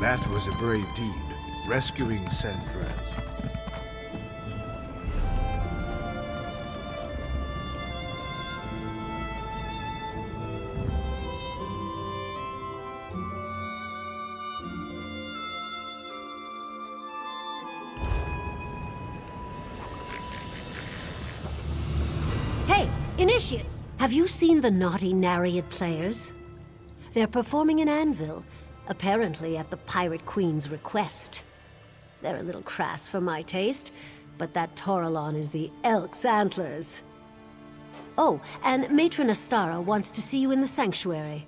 That was a brave deed, rescuing Sandras. Hey, Initiate! Have you seen the naughty Nariad players? They're performing an anvil, apparently at the Pirate Queen's request. They're a little crass for my taste, but that Toralon is the elk's antlers. Oh, and Matron Astara wants to see you in the sanctuary.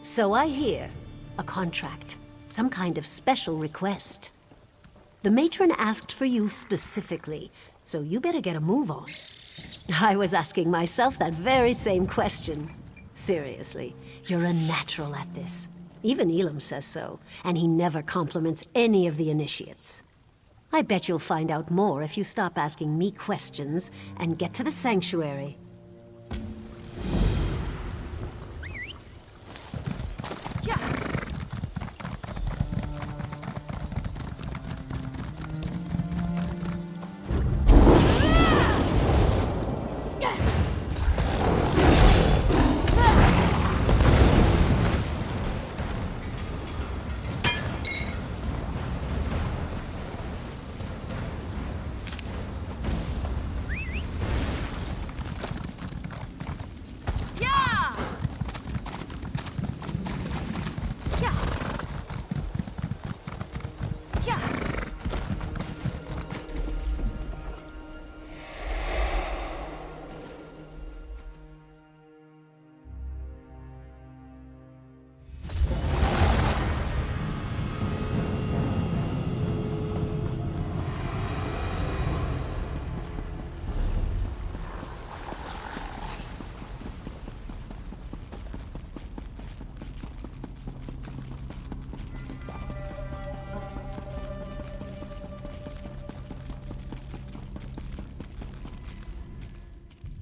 So I hear. A contract. Some kind of special request. The matron asked for you specifically, so you better get a move on. I was asking myself that very same question. Seriously, you're a natural at this. Even Elam says so, and he never compliments any of the initiates. I bet you'll find out more if you stop asking me questions and get to the sanctuary.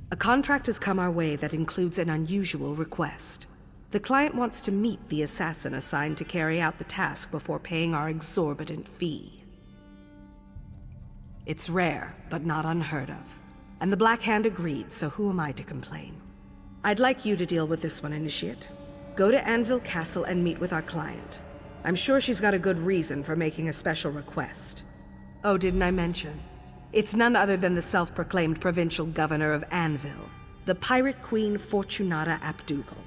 A contract has come our way that includes an unusual request. The client wants to meet the assassin assigned to carry out the task before paying our exorbitant fee. It's rare, but not unheard of. And the Black Hand agreed, so who am I to complain? I'd like you to deal with this one, Initiate. Go to Anvil Castle and meet with our client. I'm sure she's got a good reason for making a special request. Oh, didn't I mention? It's none other than the self-proclaimed provincial governor of Anvil, the Pirate Queen Fortunata Abdugal.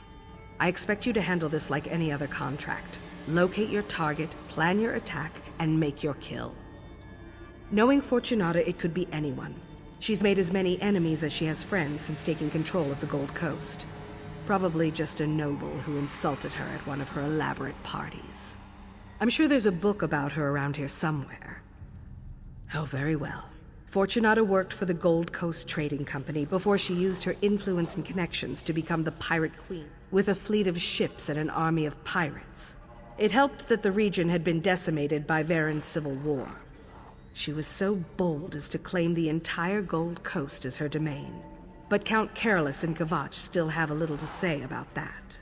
I expect you to handle this like any other contract. Locate your target, plan your attack, and make your kill. Knowing Fortunata, it could be anyone. She's made as many enemies as she has friends since taking control of the Gold Coast. Probably just a noble who insulted her at one of her elaborate parties. I'm sure there's a book about her around here somewhere. Oh, very well. Fortunata worked for the Gold Coast Trading Company before she used her influence and connections to become the Pirate Queen, with a fleet of ships and an army of pirates. It helped that the region had been decimated by Varen's civil war. She was so bold as to claim the entire Gold Coast as her domain. But Count Carolus and Kvatch still have a little to say about that.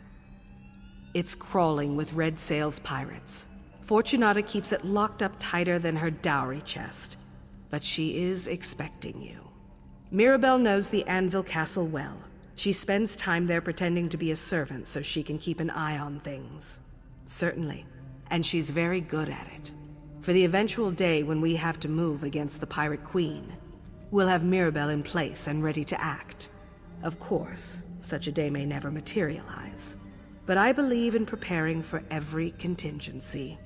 It's crawling with Red Sail's pirates. Fortunata keeps it locked up tighter than her dowry chest. But she is expecting you. Mirabelle knows the Anvil Castle well. She spends time there pretending to be a servant so she can keep an eye on things. Certainly. And she's very good at it. For the eventual day when we have to move against the Pirate Queen, we'll have Mirabelle in place and ready to act. Of course, such a day may never materialize. But I believe in preparing for every contingency.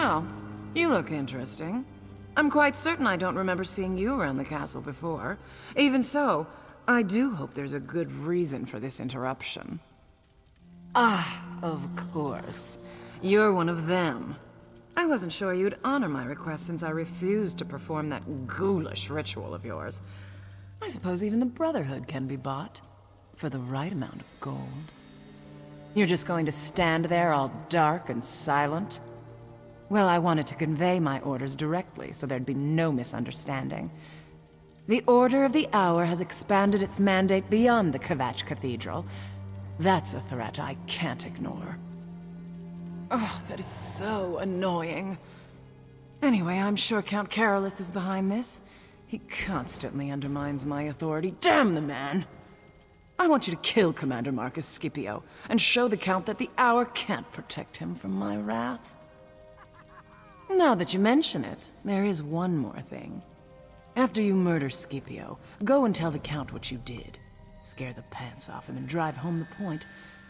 Well, you look interesting. I'm quite certain I don't remember seeing you around the castle before. Even so, I do hope there's a good reason for this interruption. Ah, of course. You're one of them. I wasn't sure you'd honor my request since I refused to perform that ghoulish ritual of yours. I suppose even the Brotherhood can be bought, for the right amount of gold. You're just going to stand there all dark and silent? Well, I wanted to convey my orders directly, so there'd be no misunderstanding. The Order of the Hour has expanded its mandate beyond the Kvatch Cathedral. That's a threat I can't ignore. Oh, that is so annoying. Anyway, I'm sure Count Carolus is behind this. He constantly undermines my authority. Damn the man! I want you to kill Commander Marcus Scipio, and show the Count that the Hour can't protect him from my wrath. Now that you mention it, there is one more thing. After you murder Scipio, go and tell the Count what you did. Scare the pants off him and drive home the point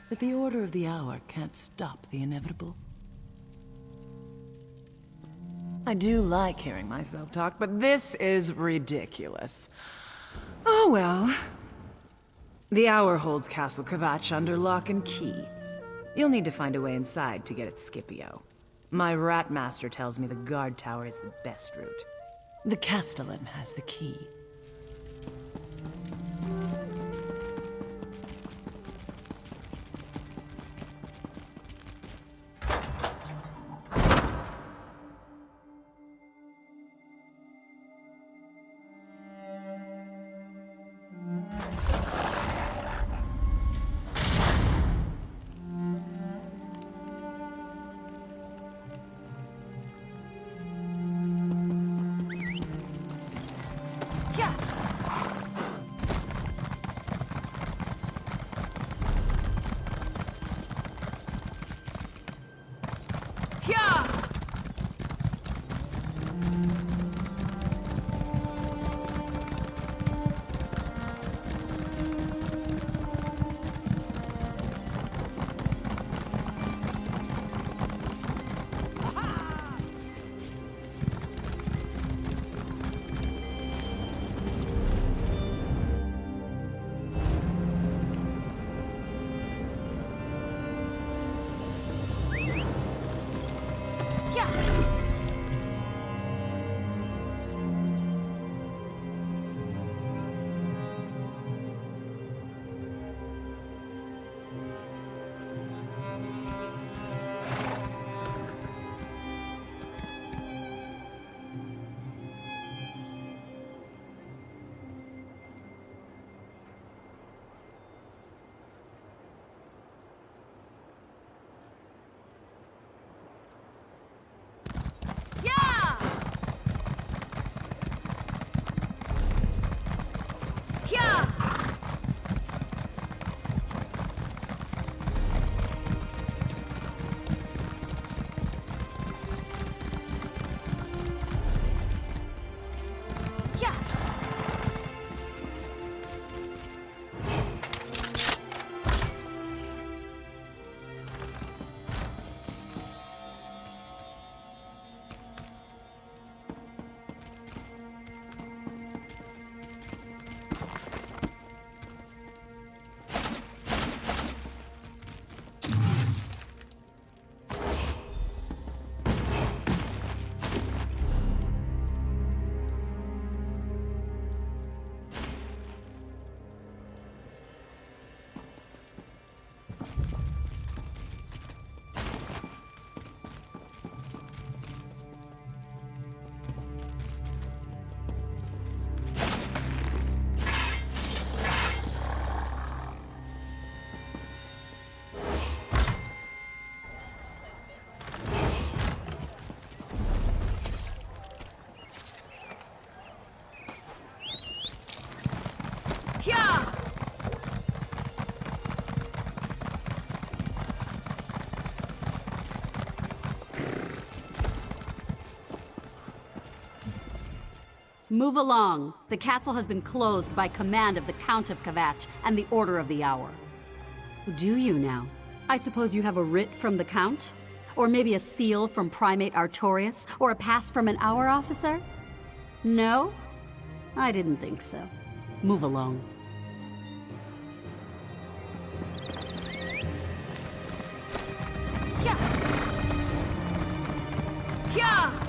that the Order of the Hour can't stop the inevitable. I do like hearing myself talk, but this is ridiculous. Oh well. The Hour holds Castle Kvatch under lock and key. You'll need to find a way inside to get at Scipio. My rat master tells me the guard tower is the best route. The Castellan has the key. Move along. The castle has been closed by command of the Count of Kvatch and the Order of the Hour. Do you now? I suppose you have a writ from the Count? Or maybe a seal from Primate Artorias? Or a pass from an Hour Officer? No? I didn't think so. Move along. Yeah. Yeah.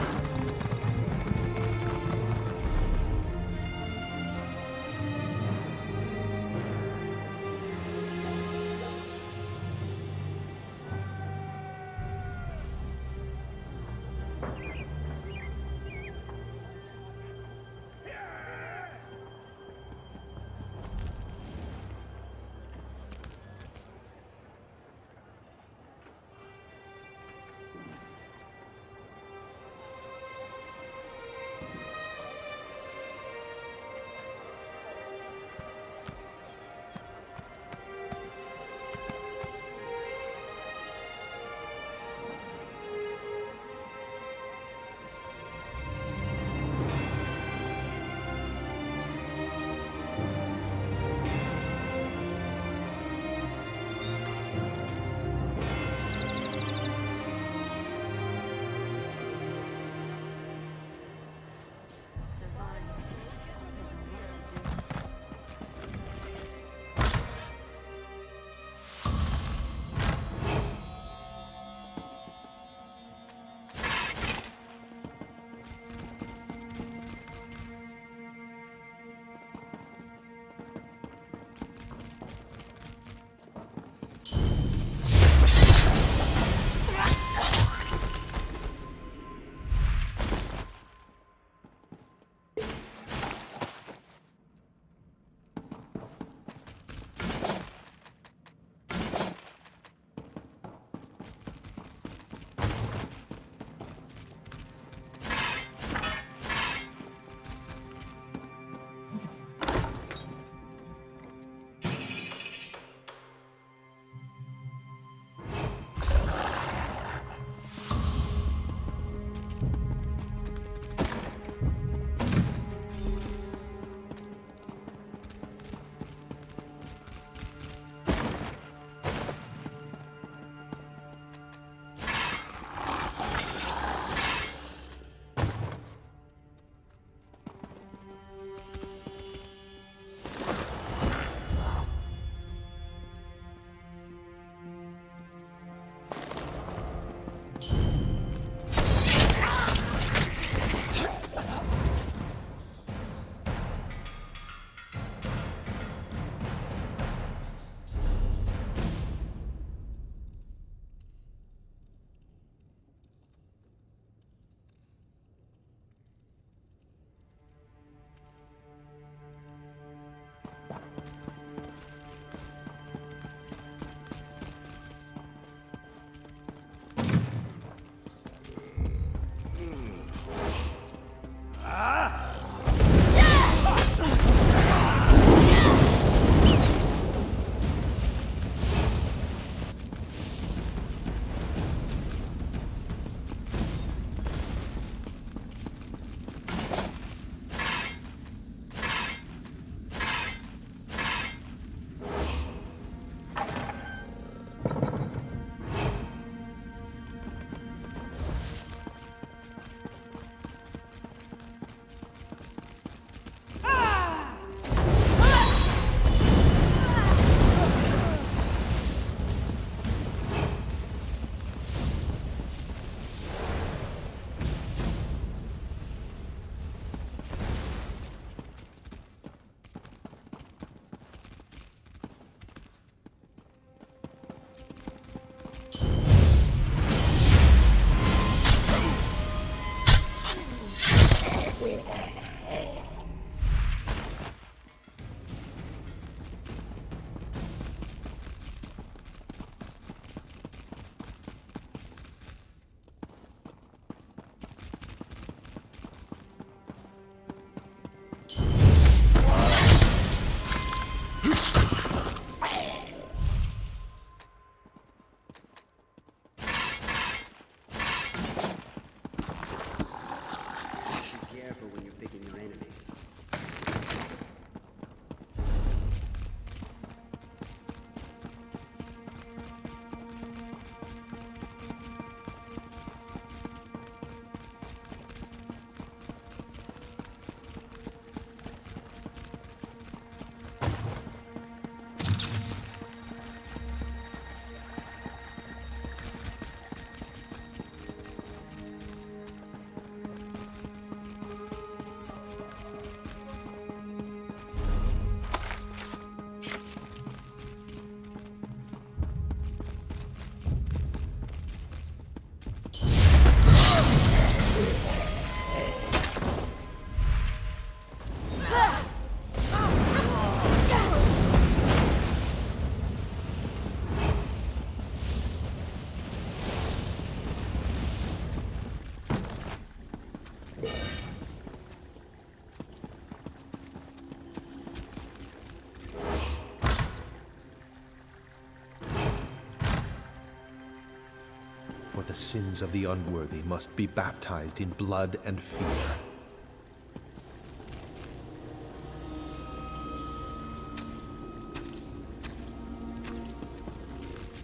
For the sins of the unworthy must be baptized in blood and fear.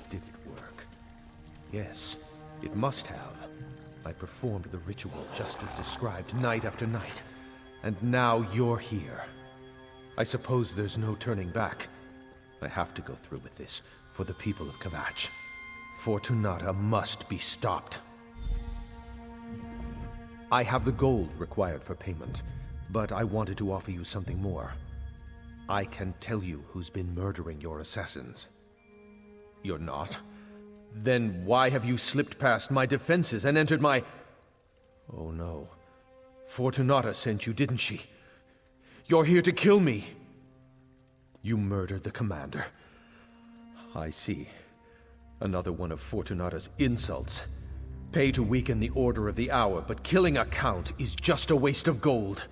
Did it work? Yes, it must have. I performed the ritual just as described night after night. And now you're here. I suppose there's no turning back. I have to go through with this, for the people of Kvatch. Fortunata must be stopped. I have the gold required for payment, but I wanted to offer you something more. I can tell you who's been murdering your assassins. You're not? Then why have you slipped past my defenses and entered my... Oh no. Fortunata sent you, didn't she? You're here to kill me! You murdered the commander. I see. Another one of Fortunata's insults. Pay to weaken the Order of the Hour, but killing a count is just a waste of gold.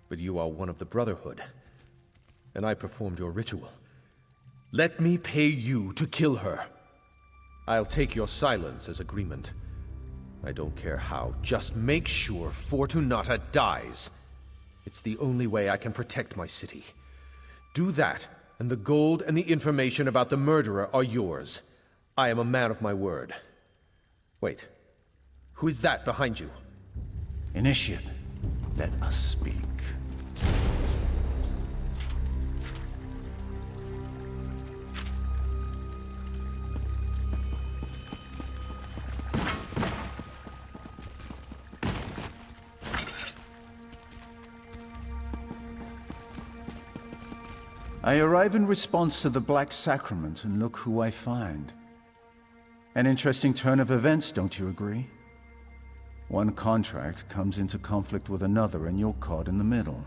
But you are one of the Brotherhood, and I performed your ritual. Let me pay you to kill her. I'll take your silence as agreement. I don't care how, just make sure Fortunata dies. It's the only way I can protect my city. Do that, and the gold and the information about the murderer are yours. I am a man of my word. Wait, who is that behind you? Initiate, let us speak. I arrive in response to the Black Sacrament, and look who I find. An interesting turn of events, don't you agree? One contract comes into conflict with another, and you're caught in the middle.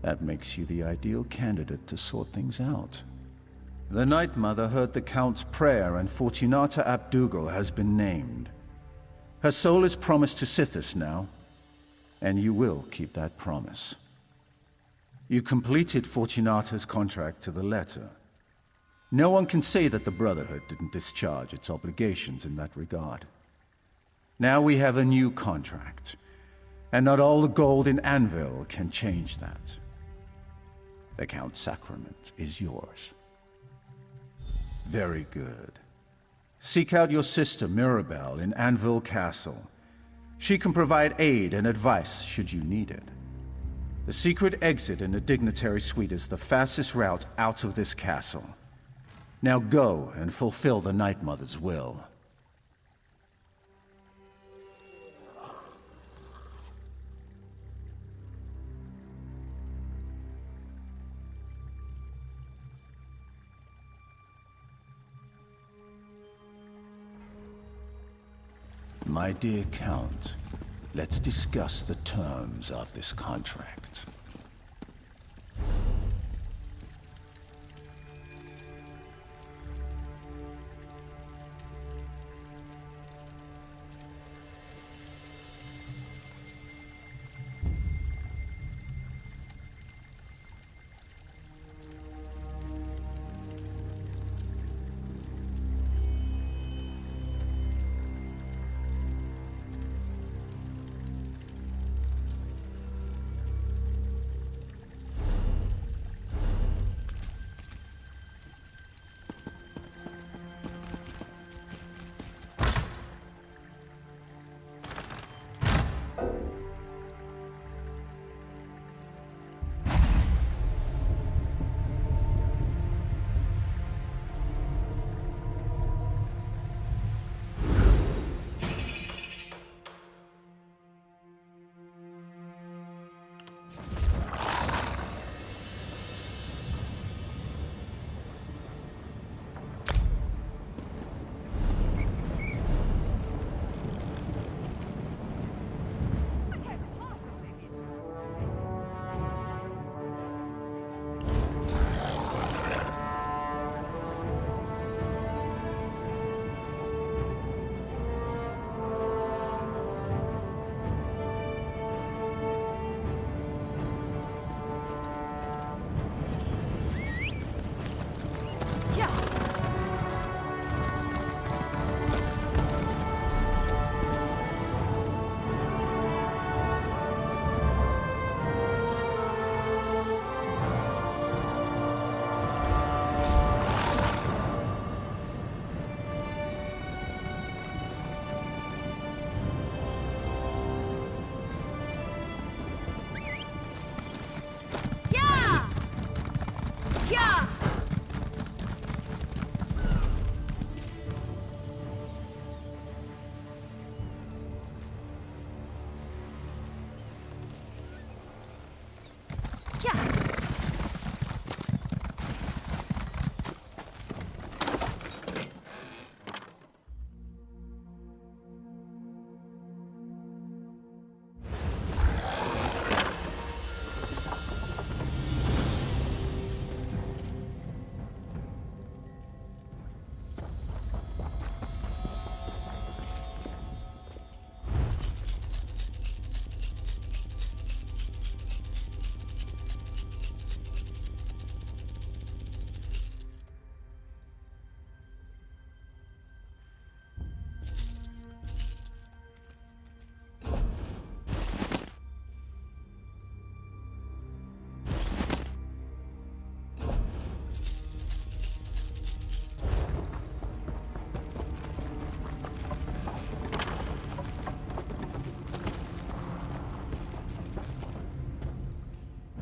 That makes you the ideal candidate to sort things out. The Night Mother heard the Count's prayer, and Fortunata Abdugal has been named. Her soul is promised to Sithis now, and you will keep that promise. You completed Fortunata's contract to the letter. No one can say that the Brotherhood didn't discharge its obligations in that regard. Now we have a new contract, and not all the gold in Anvil can change that. The Count's sacrament is yours. Very good. Seek out your sister Mirabelle in Anvil Castle. She can provide aid and advice should you need it. The secret exit in the Dignitary Suite is the fastest route out of this castle. Now go and fulfill the Night Mother's will. My dear Count, let's discuss the terms of this contract.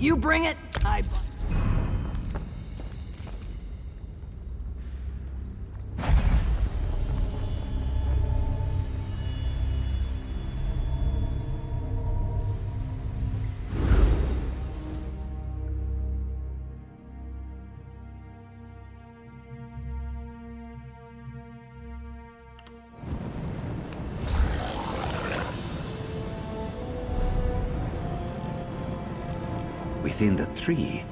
You bring it, I... Within the tree?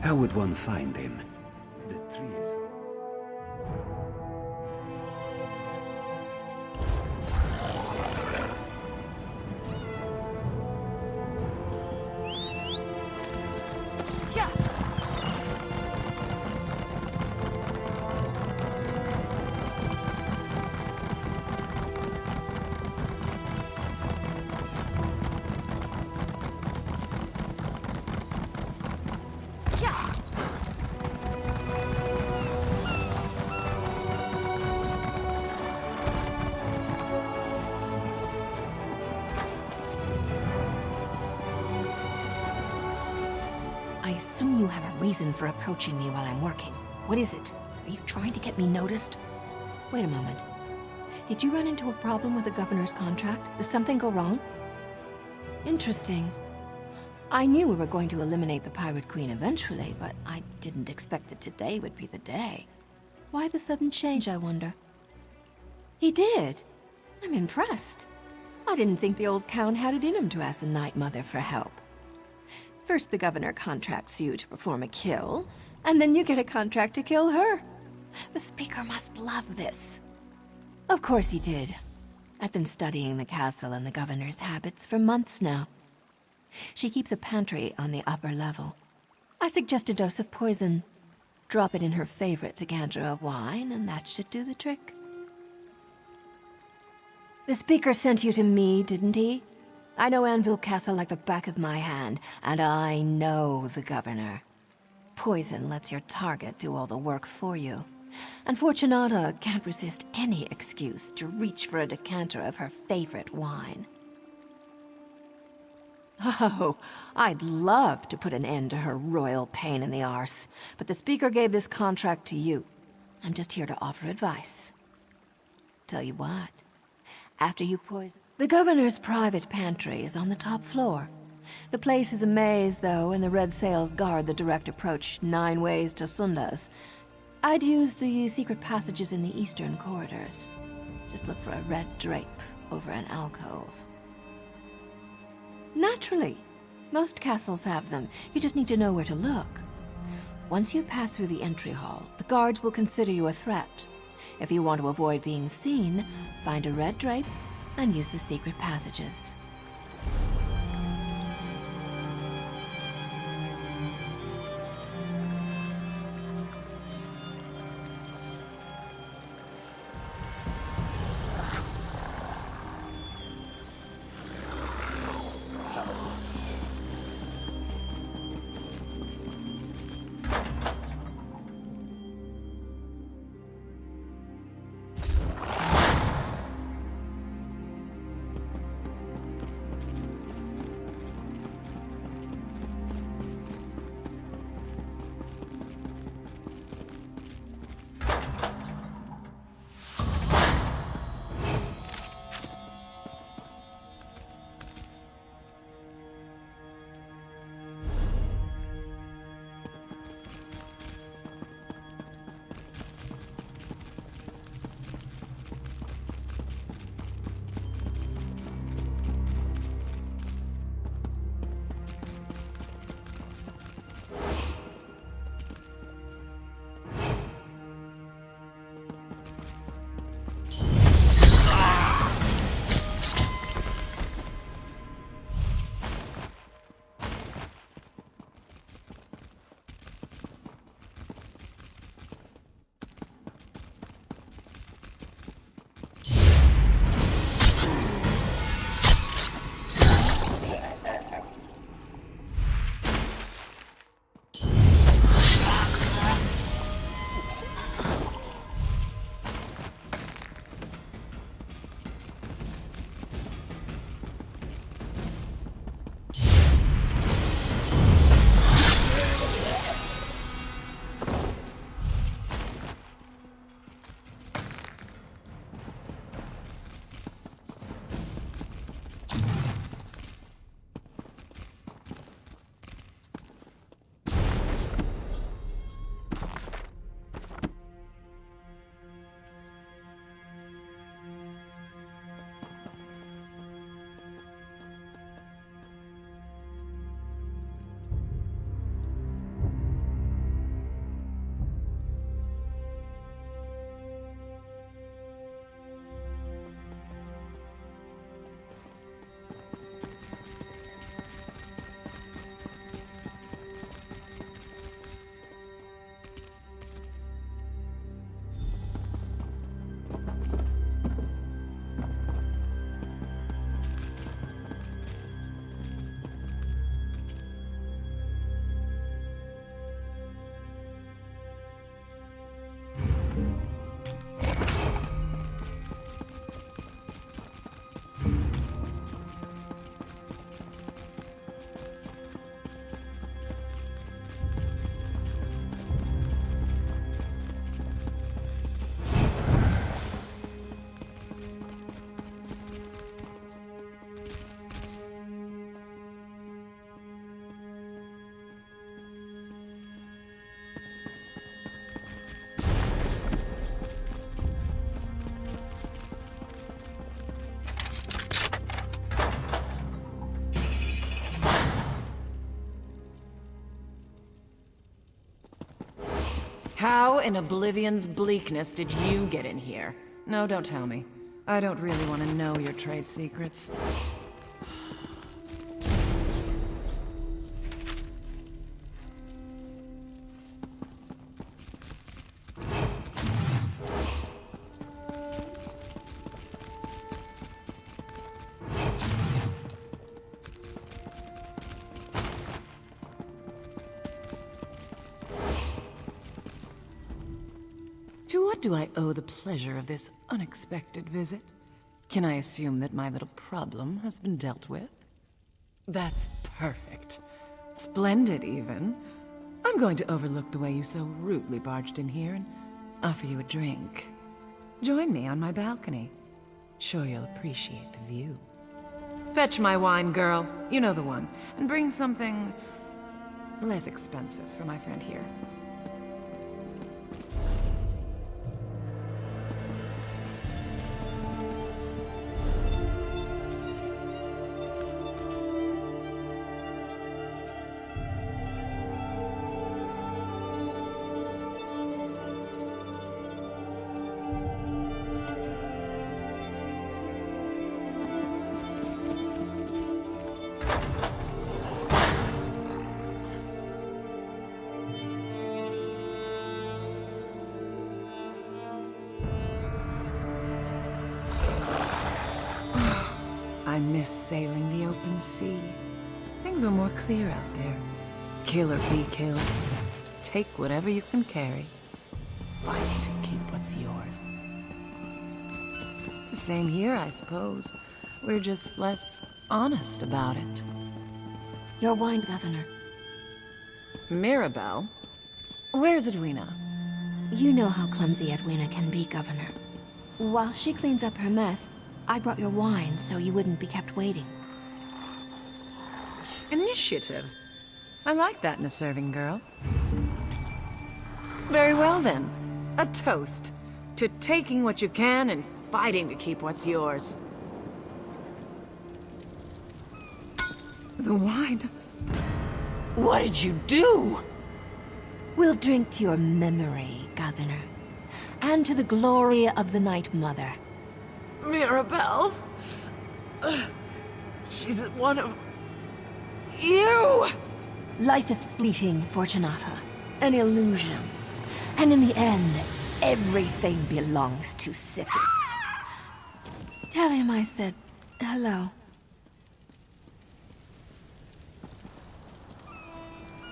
How would one find him? The tree is... I assume you have a reason for approaching me while I'm working. What is it? Are you trying to get me noticed? Wait a moment. Did you run into a problem with the governor's contract? Did something go wrong? Interesting. I knew we were going to eliminate the Pirate Queen eventually, but I didn't expect that today would be the day. Why the sudden change, I wonder? He did. I'm impressed. I didn't think the old Count had it in him to ask the Night Mother for help. First, the governor contracts you to perform a kill, and then you get a contract to kill her. The Speaker must love this. Of course he did. I've been studying the castle and the governor's habits for months now. She keeps a pantry on the upper level. I suggest a dose of poison. Drop it in her favorite decanter of wine, and that should do the trick. The Speaker sent you to me, didn't he? I know Anvil Castle like the back of my hand, and I know the governor. Poison lets your target do all the work for you. And Fortunata can't resist any excuse to reach for a decanter of her favorite wine. Oh, I'd love to put an end to her royal pain in the arse, but the Speaker gave this contract to you. I'm just here to offer advice. Tell you what, after you poison... The governor's private pantry is on the top floor. The place is a maze, though, and the red sails guard the direct approach 9 ways to Sundas. I'd use the secret passages in the eastern corridors. Just look for a red drape over an alcove. Naturally. Most castles have them. You just need to know where to look. Once you pass through the entry hall, the guards will consider you a threat. If you want to avoid being seen, find a red drape and use the secret passages. How in Oblivion's bleakness did you get in here? No, don't tell me. I don't really want to know your trade secrets. To what do I owe the pleasure of this unexpected visit? Can I assume that my little problem has been dealt with? That's perfect. Splendid, even. I'm going to overlook the way you so rudely barged in here and offer you a drink. Join me on my balcony. Sure you'll appreciate the view. Fetch my wine, girl. You know the one. And bring something less expensive for my friend here. I miss sailing the open sea. Things were more clear out there. Kill or be killed. Take whatever you can carry. Fight to keep what's yours. It's the same here, I suppose. We're just less honest about it. Your wine, Governor. Mirabelle? Where's Edwina? You know how clumsy Edwina can be, Governor. While she cleans up her mess, I brought your wine so you wouldn't be kept waiting. Initiative. I like that in a serving girl. Very well then. A toast to taking what you can and fighting to keep what's yours. The wine. What did you do? We'll drink to your memory, Governor, and to the glory of the Night Mother. Mirabelle? She's one of you! Life is fleeting, Fortunata. An illusion. And in the end, everything belongs to Sithis. Tell him I said hello.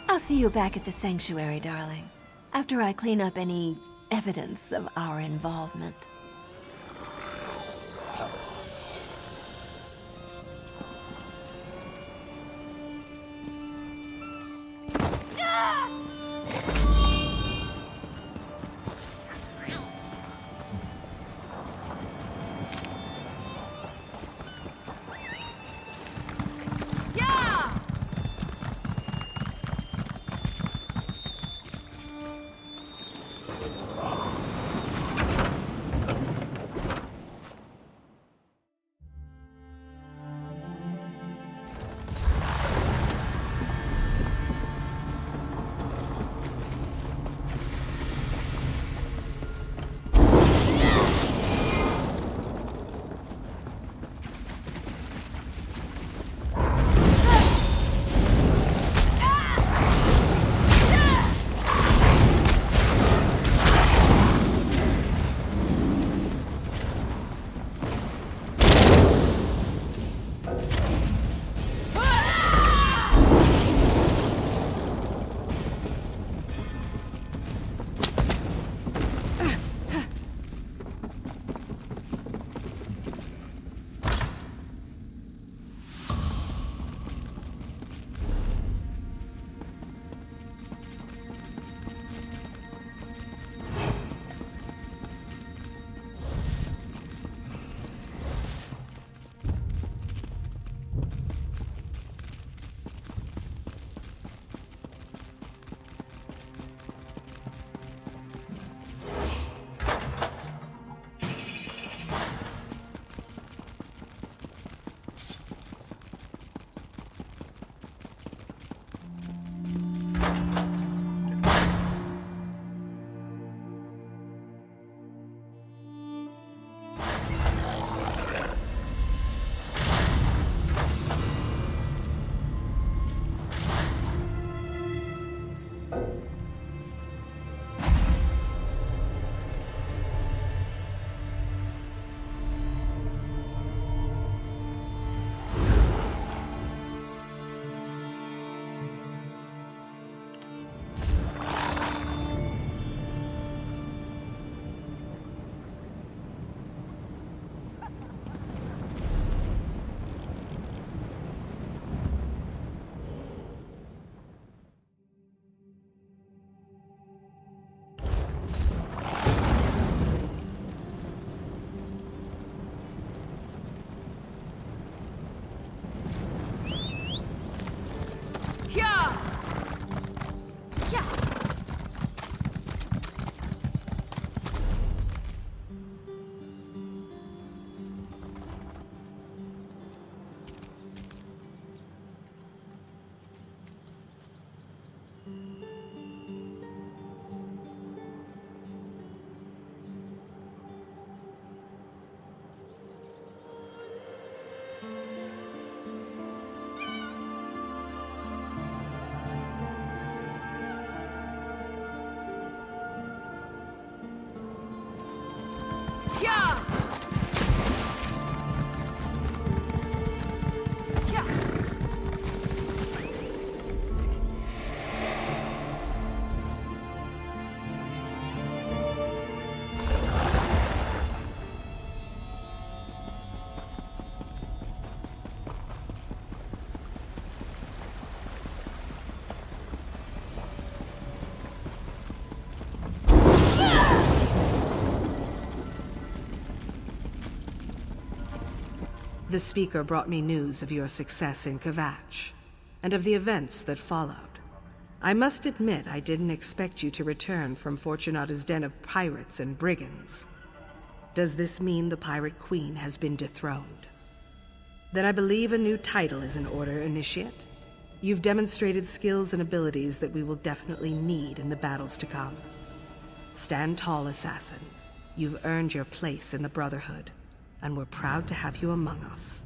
I'll see you back at the sanctuary, darling. After I clean up any evidence of our involvement. The speaker brought me news of your success in Kvatch, and of the events that followed. I must admit I didn't expect you to return from Fortunata's den of pirates and brigands. Does this mean the Pirate Queen has been dethroned? Then I believe a new title is in order, Initiate. You've demonstrated skills and abilities that we will definitely need in the battles to come. Stand tall, Assassin. You've earned your place in the Brotherhood, and we're proud to have you among us.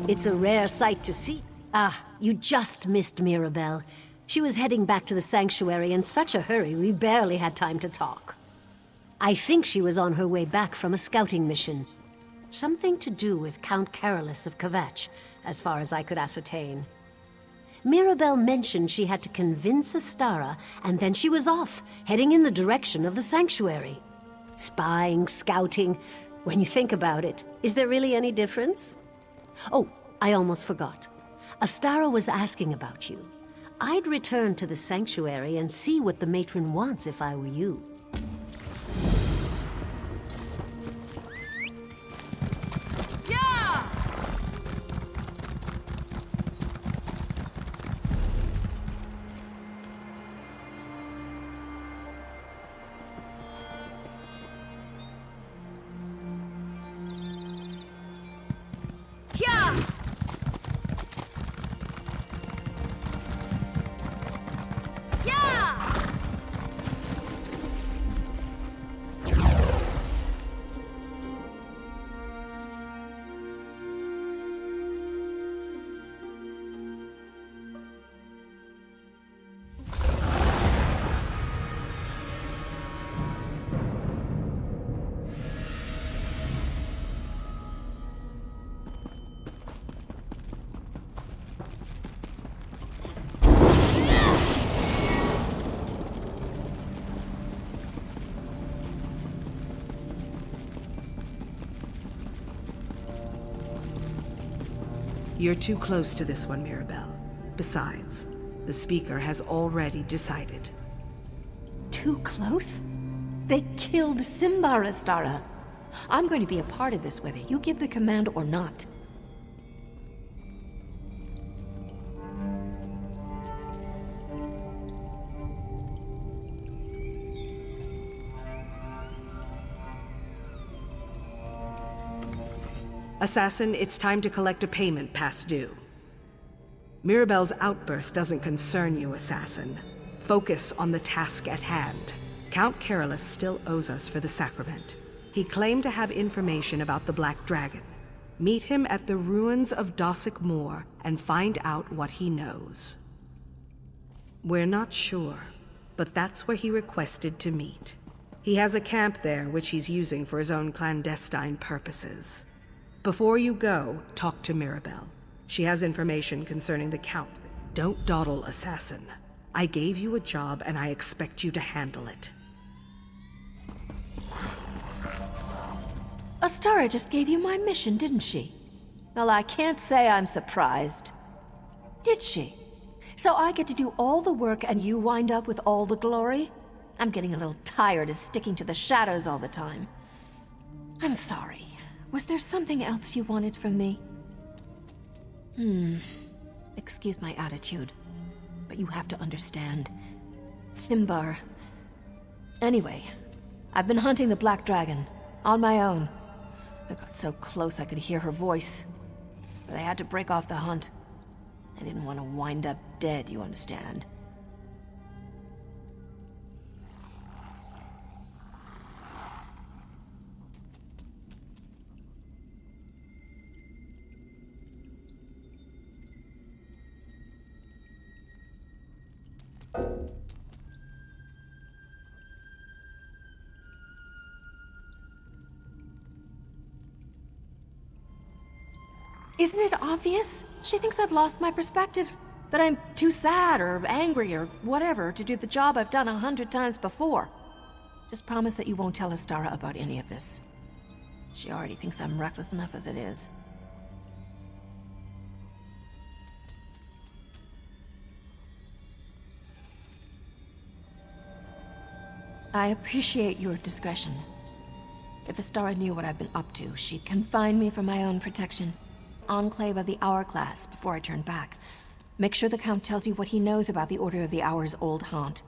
It's a rare sight to see. Ah, you just missed Mirabelle. She was heading back to the sanctuary in such a hurry we barely had time to talk. I think she was on her way back from a scouting mission. Something to do with Count Carolus of Kvatch, as far as I could ascertain. Mirabelle mentioned she had to convince Astara, and then she was off, heading in the direction of the sanctuary. Spying, scouting, when you think about it, is there really any difference? Oh, I almost forgot. Astara was asking about you. I'd return to the sanctuary and see what the matron wants if I were you. You're too close to this one, Mirabelle. Besides, the Speaker has already decided. Too close? They killed Simbar, Astara. I'm going to be a part of this whether you give the command or not. Assassin, it's time to collect a payment past due. Mirabelle's outburst doesn't concern you, Assassin. Focus on the task at hand. Count Carolus still owes us for the sacrament. He claimed to have information about the Black Dragon. Meet him at the ruins of Dossick Moor and find out what he knows. We're not sure, but that's where he requested to meet. He has a camp there which he's using for his own clandestine purposes. Before you go, talk to Mirabelle. She has information concerning the Count. Don't dawdle, Assassin. I gave you a job and I expect you to handle it. Astara just gave you my mission, didn't she? Well, I can't say I'm surprised. Did she? So I get to do all the work and you wind up with all the glory? I'm getting a little tired of sticking to the shadows all the time. I'm sorry. Was there something else you wanted from me? Excuse my attitude, but you have to understand. Simbar. Anyway, I've been hunting the Black Dragon, on my own. I got so close I could hear her voice, but I had to break off the hunt. I didn't want to wind up dead, you understand. Isn't it obvious? She thinks I've lost my perspective, that I'm too sad or angry or whatever to do the job I've done 100 times before. Just promise that you won't tell Astara about any of this. She already thinks I'm reckless enough as it is. I appreciate your discretion. If Astara knew what I've been up to, she'd confine me for my own protection. Enclave of the Hourglass before I turn back. Make sure the Count tells you what he knows about the Order of the Hour's old haunt.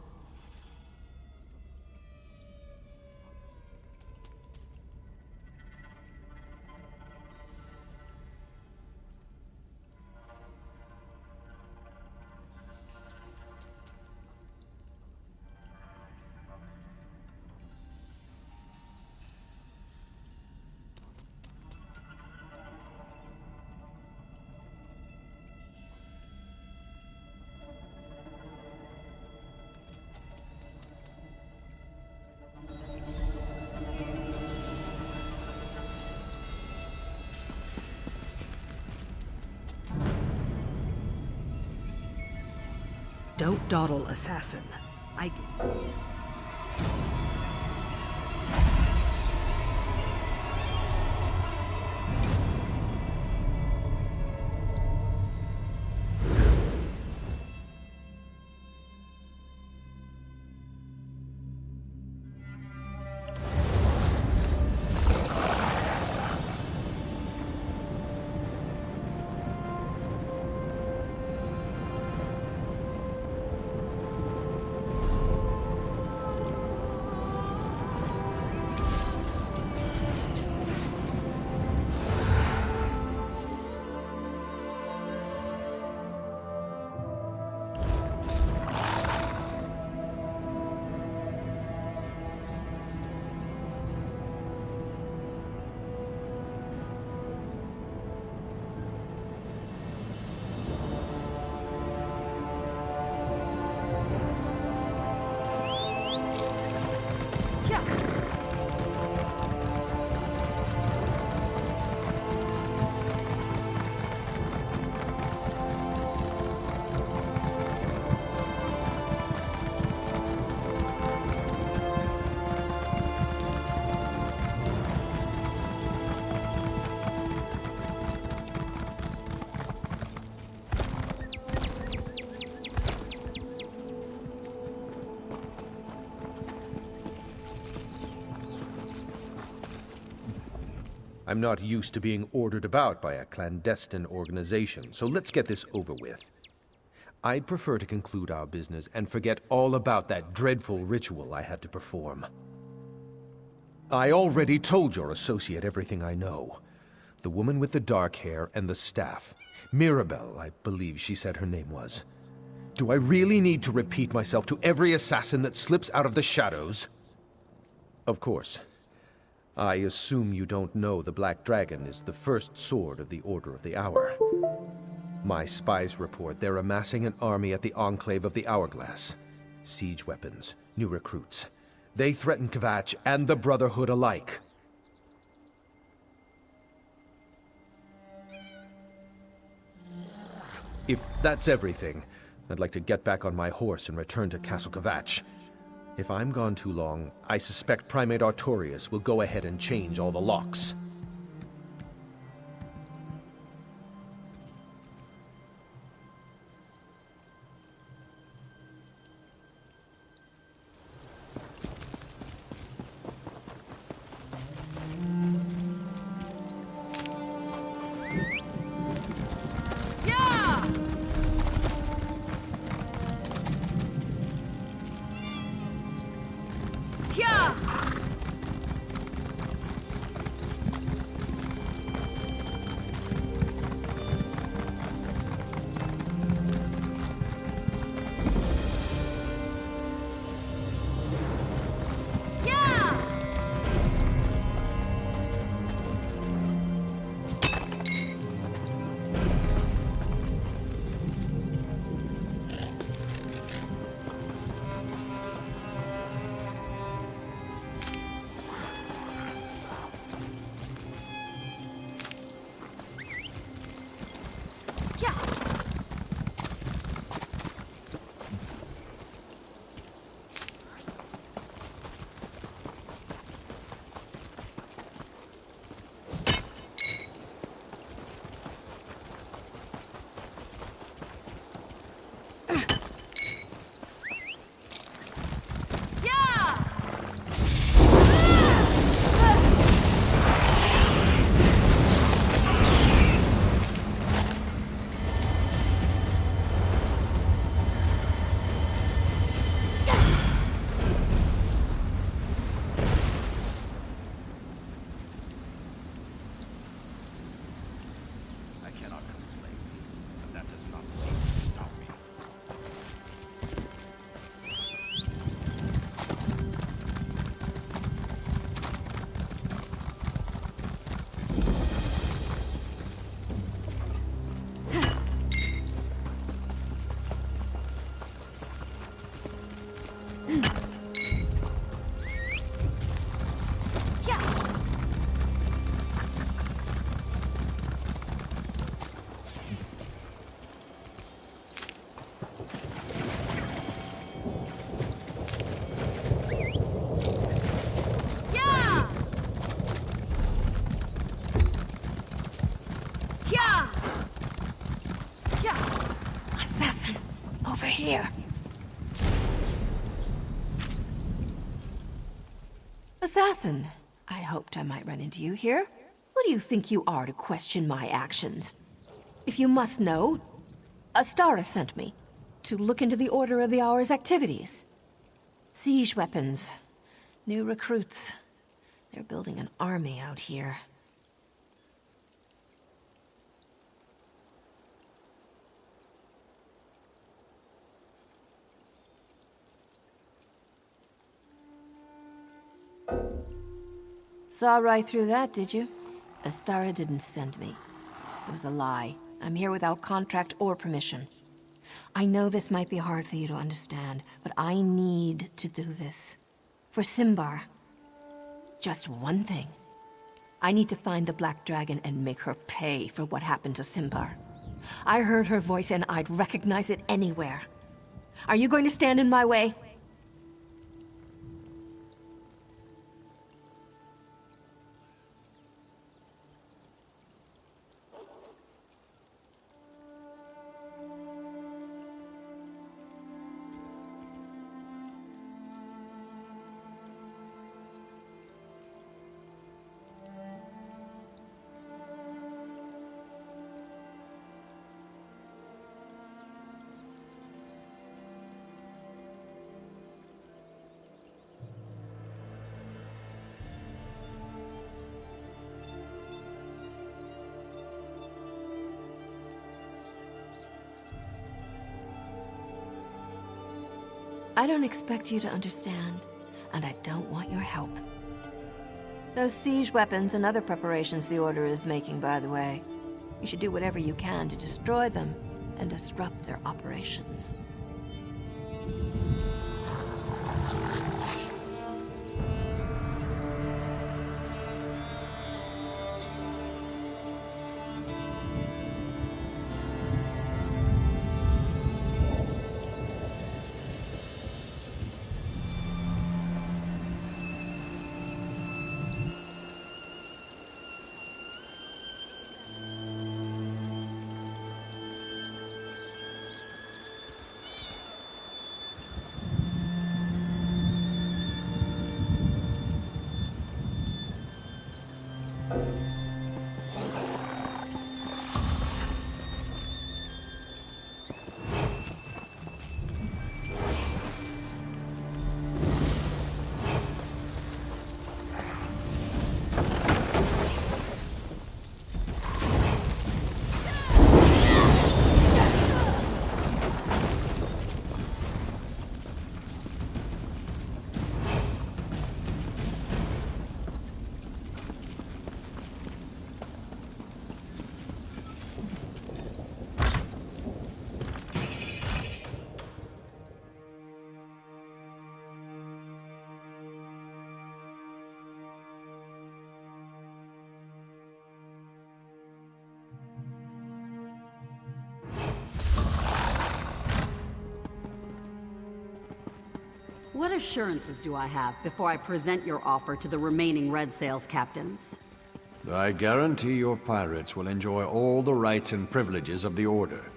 Don't dawdle, Assassin. I'm not used to being ordered about by a clandestine organization, so let's get this over with. I'd prefer to conclude our business and forget all about that dreadful ritual I had to perform. I already told your associate everything I know. The woman with the dark hair and the staff. Mirabelle, I believe she said her name was. Do I really need to repeat myself to every assassin that slips out of the shadows? Of course. I assume you don't know the Black Dragon is the first sword of the Order of the Hour. My spies report they're amassing an army at the Enclave of the Hourglass. Siege weapons, new recruits. They threaten Kvatch and the Brotherhood alike. If that's everything, I'd like to get back on my horse and return to Castle Kvatch. If I'm gone too long, I suspect Primate Artorias will go ahead and change all the locks. Here. Assassin, I hoped I might run into you here. Who do you think you are to question my actions? If you must know, Astara sent me to look into the Order of the Hour's activities. Siege weapons, new recruits. They're building an army out here. Saw right through that, did you? Astara didn't send me. It was a lie. I'm here without contract or permission. I know this might be hard for you to understand, but I need to do this. For Simbar. Just one thing. I need to find the Black Dragon and make her pay for what happened to Simbar. I heard her voice and I'd recognize it anywhere. Are you going to stand in my way? I don't expect you to understand, and I don't want your help. Those siege weapons and other preparations the Order is making, by the way. You should do whatever you can to destroy them and disrupt their operations. What assurances do I have before I present your offer to the remaining Red Sails captains? I guarantee your pirates will enjoy all the rights and privileges of the Order,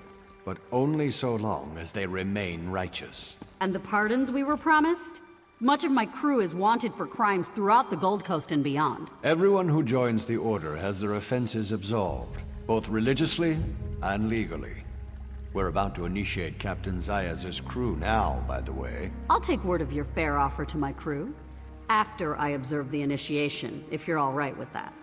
but only so long as they remain righteous. And the pardons we were promised? Much of my crew is wanted for crimes throughout the Gold Coast and beyond. Everyone who joins the Order has their offenses absolved, both religiously and legally. We're about to initiate Captain Zayas' crew now, by the way. I'll take word of your fair offer to my crew, after I observe the initiation, if you're all right with that.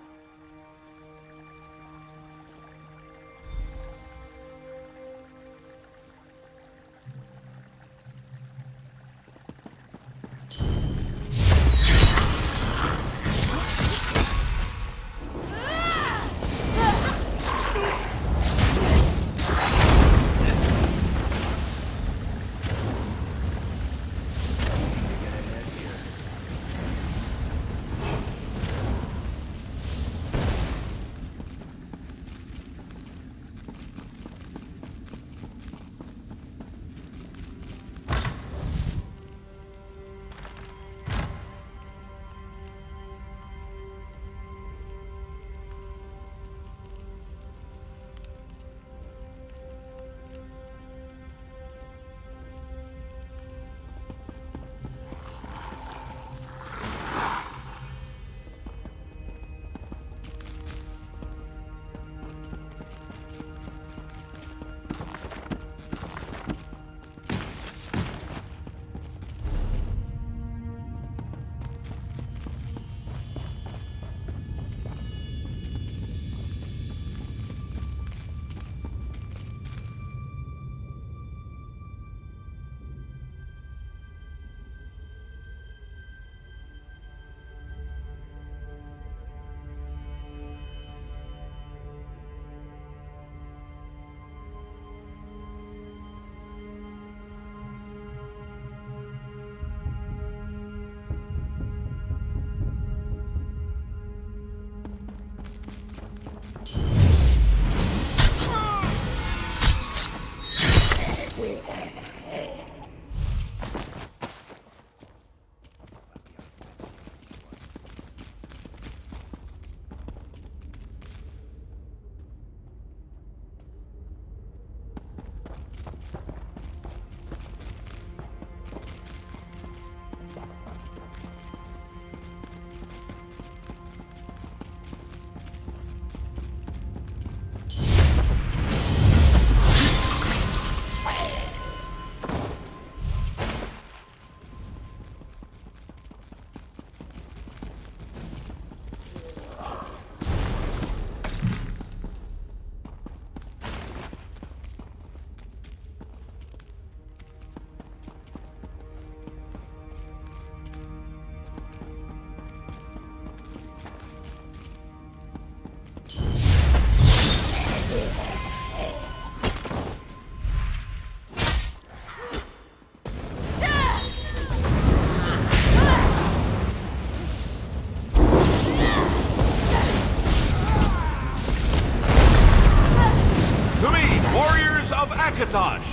Decatage!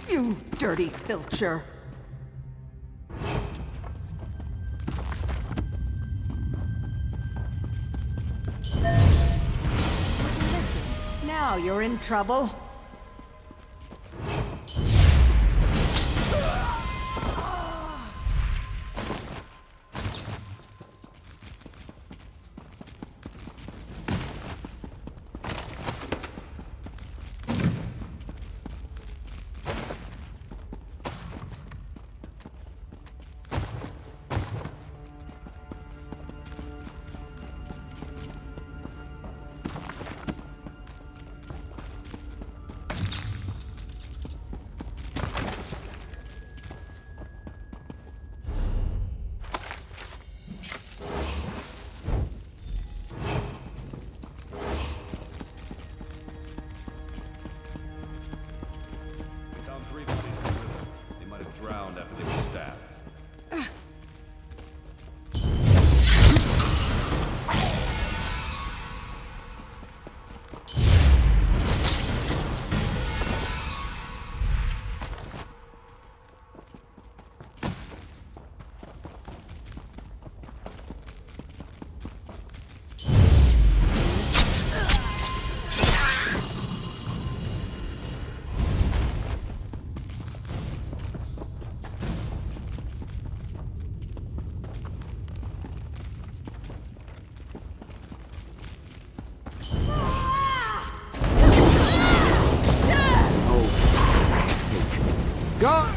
You dirty filcher. Listen, now you're in trouble. Drowned after they were stabbed. Go!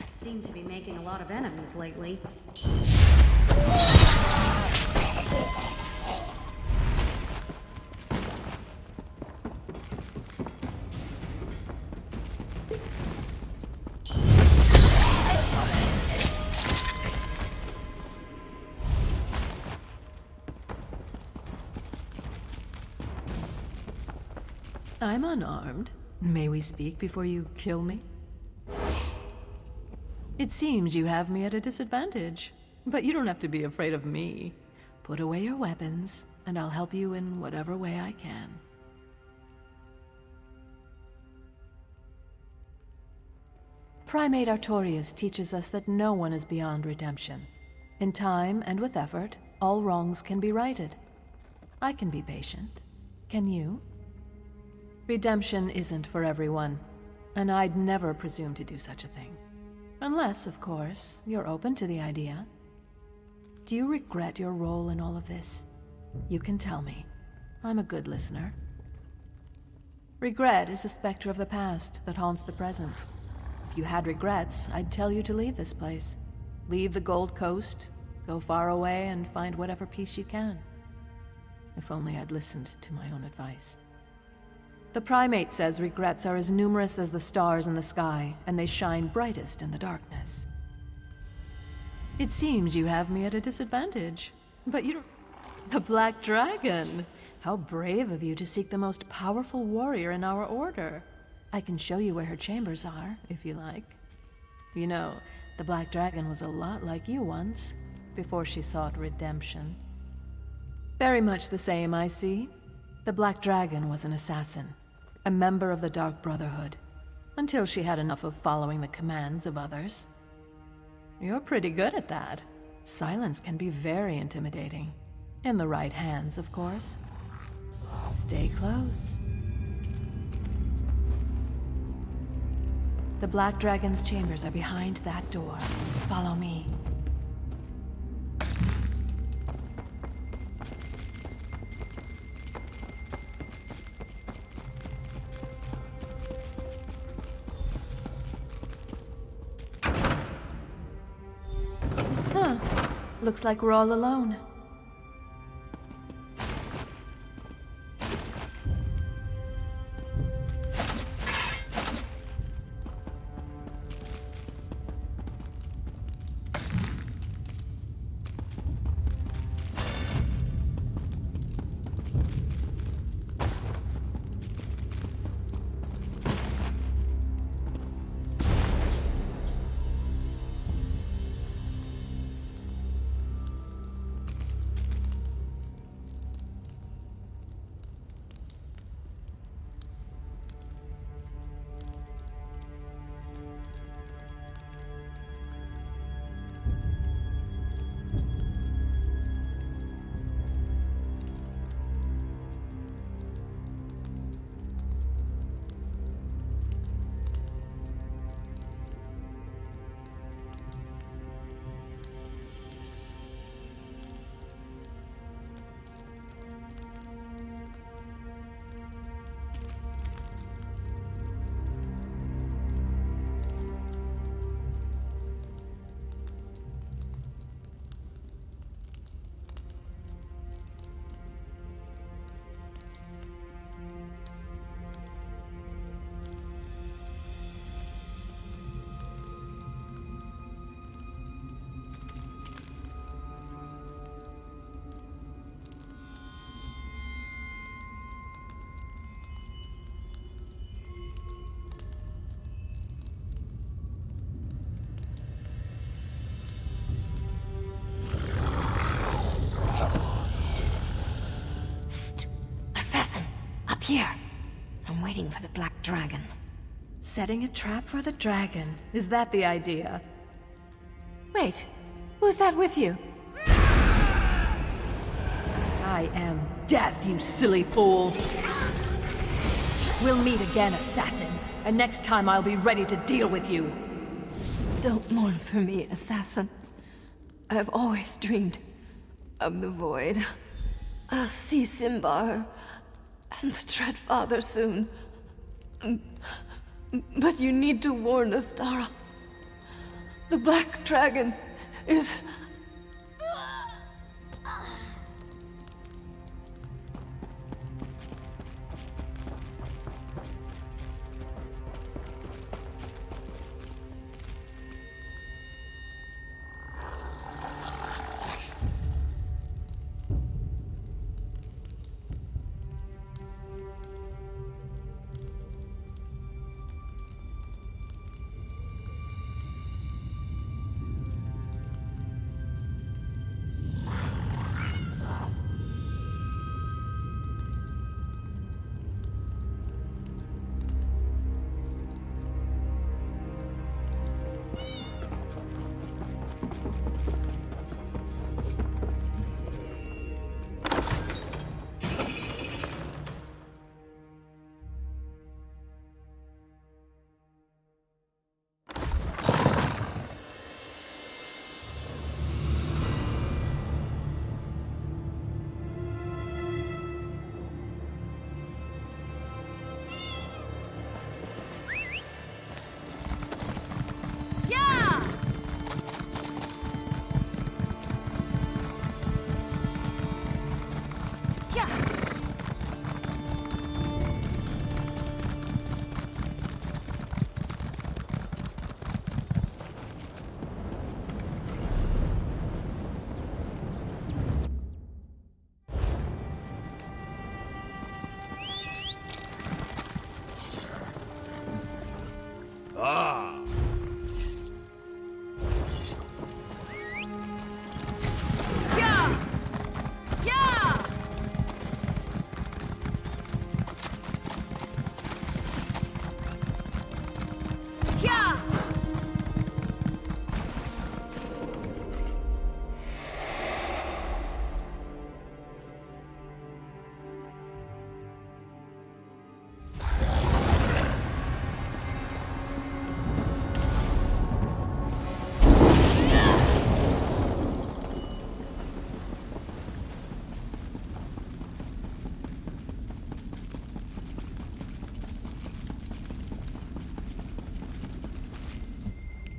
Seem to be making a lot of enemies lately. I'm unarmed. May we speak before you kill me? It seems you have me at a disadvantage, but you don't have to be afraid of me. Put away your weapons, and I'll help you in whatever way I can. Primate Artorias teaches us that no one is beyond redemption. In time and with effort, all wrongs can be righted. I can be patient. Can you? Redemption isn't for everyone. and I'd never presume to do such a thing. Unless, of course, you're open to the idea. Do you regret your role in all of this? You can tell me. I'm a good listener. Regret is a specter of the past that haunts the present. If you had regrets, I'd tell you to leave this place. Leave the Gold Coast, go far away, and find whatever peace you can. If only I'd listened to my own advice. The Primate says regrets are as numerous as the stars in the sky, and they shine brightest in the darkness. It seems you have me at a disadvantage, but you don't... The Black Dragon! How brave of you to seek the most powerful warrior in our order. I can show you where her chambers are, if you like. You know, the Black Dragon was a lot like you once, before she sought redemption. Very much the same, I see. The Black Dragon was an assassin, a member of the Dark Brotherhood, until she had enough of following the commands of others. You're pretty good at that. Silence can be very intimidating. In the right hands, of course. Stay close. The Black Dragon's chambers are behind that door. Follow me. Huh. Looks like we're all alone. Here. I'm waiting for the Black Dragon. Setting a trap for the dragon. Is that the idea? Wait, who's that with you? I am death, you silly fool! We'll meet again, assassin, and next time I'll be ready to deal with you. Don't mourn for me, assassin. I've always dreamed of the void. I'll see Simbar and the Dread Father soon. But you need to warn Astara. The Black Dragon is...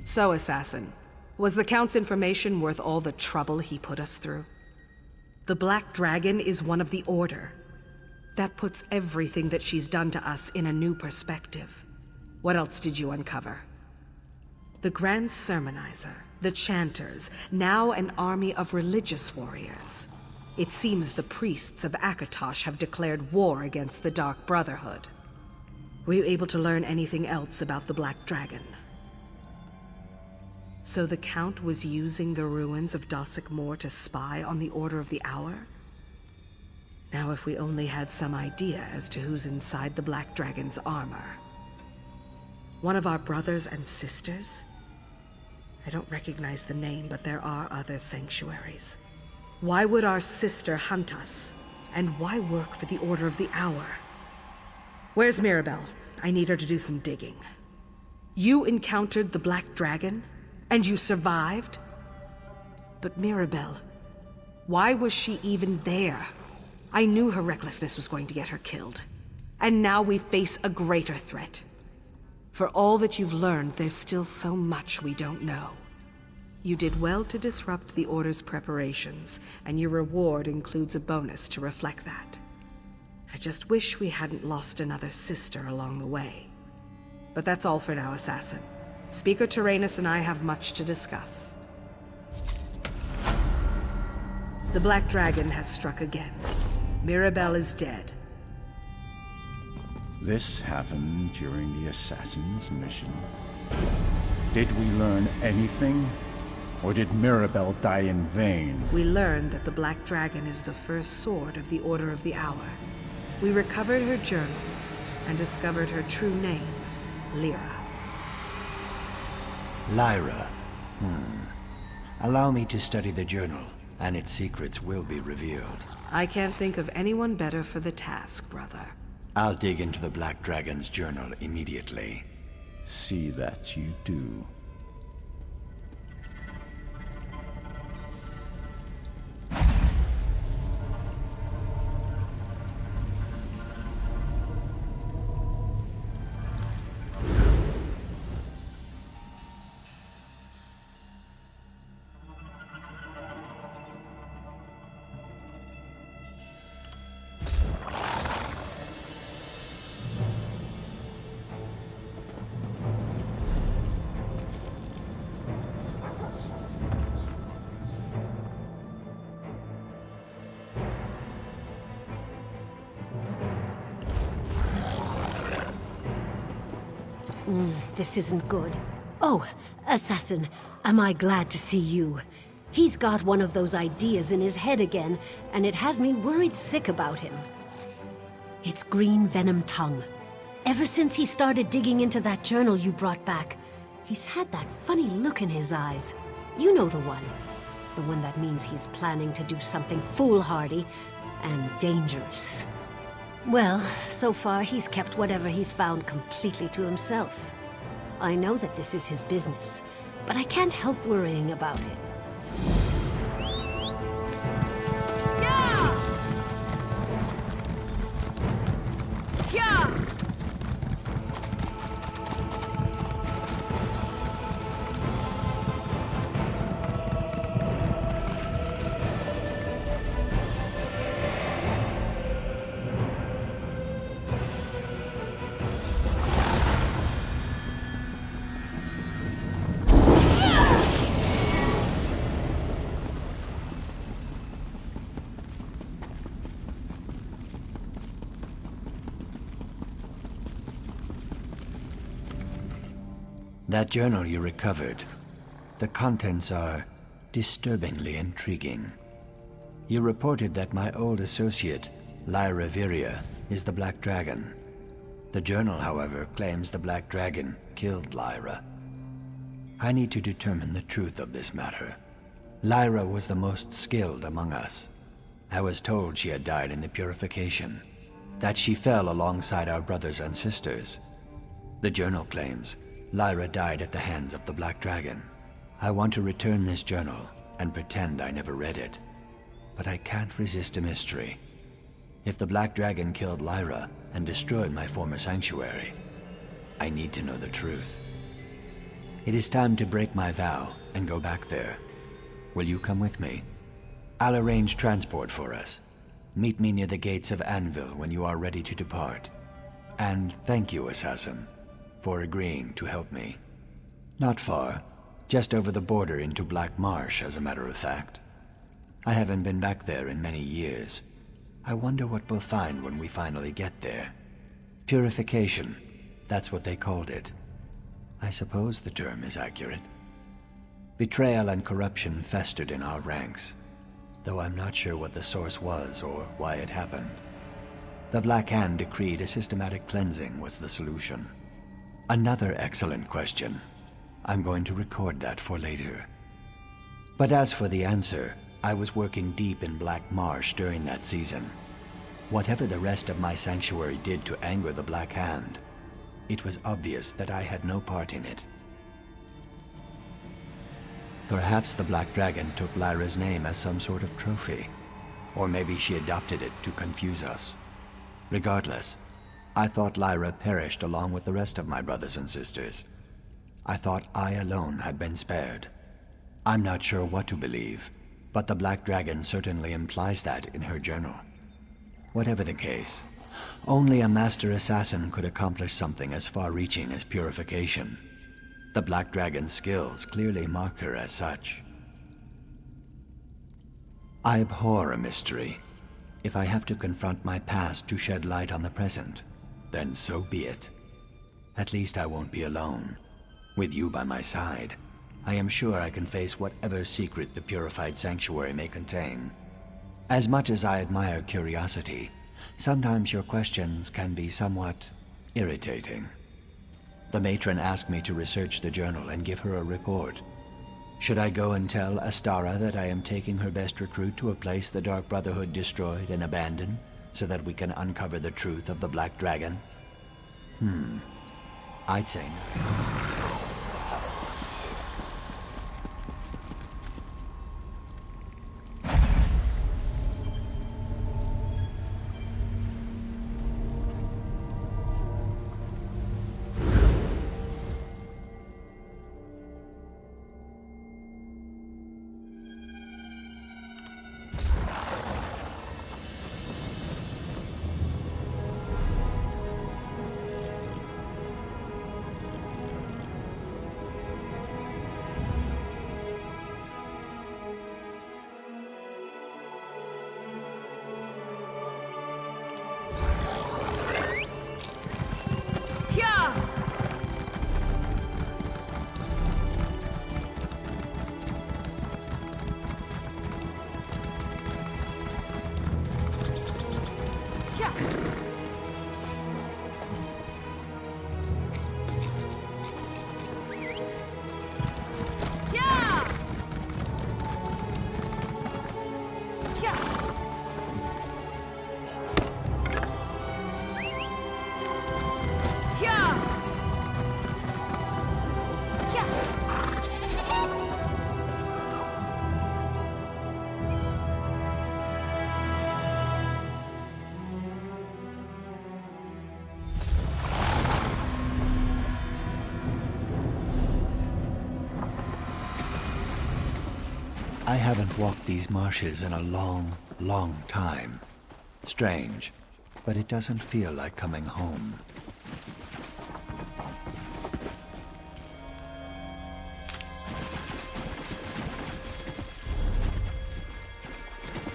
So, Assassin, was the Count's information worth all the trouble he put us through? The Black Dragon is one of the Order. That puts everything that she's done to us in a new perspective. What else did you uncover? The Grand Sermonizer, the Chanters, now an army of religious warriors. It seems the priests of Akatosh have declared war against the Dark Brotherhood. Were you able to learn anything else about the Black Dragon? So the Count was using the ruins of Dossick Moor to spy on the Order of the Hour? Now if we only had some idea as to who's inside the Black Dragon's armor. One of our brothers and sisters? I don't recognize the name, but there are other sanctuaries. Why would our sister hunt us? And why work for the Order of the Hour? Where's Mirabelle? I need her to do some digging. You encountered the Black Dragon? And you survived? But Mirabelle, why was she even there? I knew her recklessness was going to get her killed. And now we face a greater threat. For all that you've learned, there's still so much we don't know. You did well to disrupt the Order's preparations, and your reward includes a bonus to reflect that. I just wish we hadn't lost another sister along the way. But that's all for now, Assassin. Speaker Tyrannus and I have much to discuss. The Black Dragon has struck again. Mirabelle is dead. This happened during the Assassin's mission. Did we learn anything? Or did Mirabelle die in vain? We learned that the Black Dragon is the first sword of the Order of the Hour. We recovered her journal and discovered her true name, Lyra. Lyra. Allow me to study the journal, and its secrets will be revealed. I can't think of anyone better for the task, brother. I'll dig into the Black Dragon's journal immediately. See that you do. This isn't good. Oh, Assassin, am I glad to see you. He's got one of those ideas in his head again, and it has me worried sick about him. It's Green Venom Tongue. Ever since he started digging into that journal you brought back, he's had that funny look in his eyes. You know the one. The one that means he's planning to do something foolhardy and dangerous. Well, so far he's kept whatever he's found completely to himself. I know that this is his business, but I can't help worrying about it. That journal you recovered, the contents are disturbingly intriguing. You reported that my old associate, Lyra Viria, is the Black Dragon. The journal, however, claims the Black Dragon killed Lyra. I need to determine the truth of this matter. Lyra was the most skilled among us. I was told she had died in the purification, that she fell alongside our brothers and sisters. The journal claims Lyra died at the hands of the Black Dragon. I want to return this journal and pretend I never read it. But I can't resist a mystery. If the Black Dragon killed Lyra and destroyed my former sanctuary, I need to know the truth. It is time to break my vow and go back there. Will you come with me? I'll arrange transport for us. Meet me near the gates of Anvil when you are ready to depart. And thank you, Assassin, for agreeing to help me. Not far. Just over the border into Black Marsh, as a matter of fact. I haven't been back there in many years. I wonder what we'll find when we finally get there. Purification. That's what they called it. I suppose the term is accurate. Betrayal and corruption festered in our ranks, though I'm not sure what the source was or why it happened. The Black Hand decreed a systematic cleansing was the solution. Another excellent question. I'm going to record that for later. But as for the answer, I was working deep in Black Marsh during that season. Whatever the rest of my sanctuary did to anger the Black Hand, it was obvious that I had no part in it. Perhaps the Black Dragon took Lyra's name as some sort of trophy, or maybe she adopted it to confuse us. Regardless, I thought Lyra perished along with the rest of my brothers and sisters. I thought I alone had been spared. I'm not sure what to believe, but the Black Dragon certainly implies that in her journal. Whatever the case, only a master assassin could accomplish something as far-reaching as purification. The Black Dragon's skills clearly mark her as such. I abhor a mystery. If I have to confront my past to shed light on the present, then so be it. At least I won't be alone. With you by my side, I am sure I can face whatever secret the purified sanctuary may contain. As much as I admire curiosity, sometimes your questions can be somewhat irritating. The matron asked me to research the journal and give her a report. Should I go and tell Astara that I am taking her best recruit to a place the Dark Brotherhood destroyed and abandoned, so that we can uncover the truth of the Black Dragon? I'd say no. I haven't walked these marshes in a long, long time. Strange, but it doesn't feel like coming home.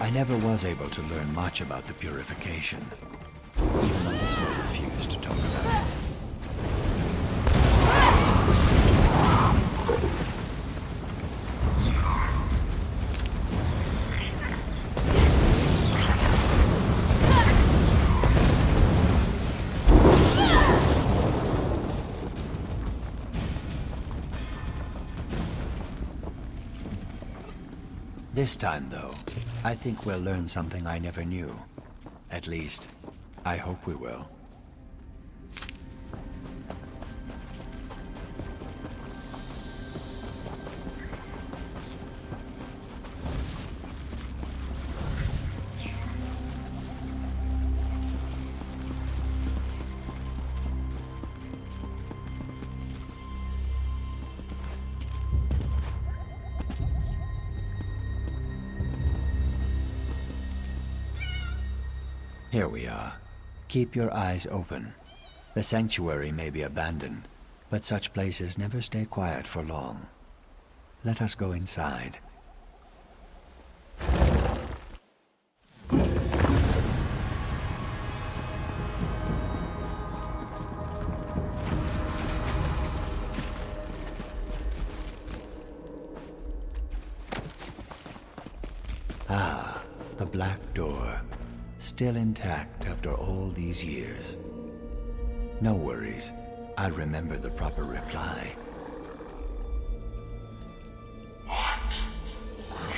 I never was able to learn much about the purification. Even the listener refused to talk about it. This time, though, I think we'll learn something I never knew. At least, I hope we will. Here we are. Keep your eyes open. The sanctuary may be abandoned, but such places never stay quiet for long. Let us go inside. Ah, the black door. Still intact after all these years. No worries. I'll remember the proper reply. What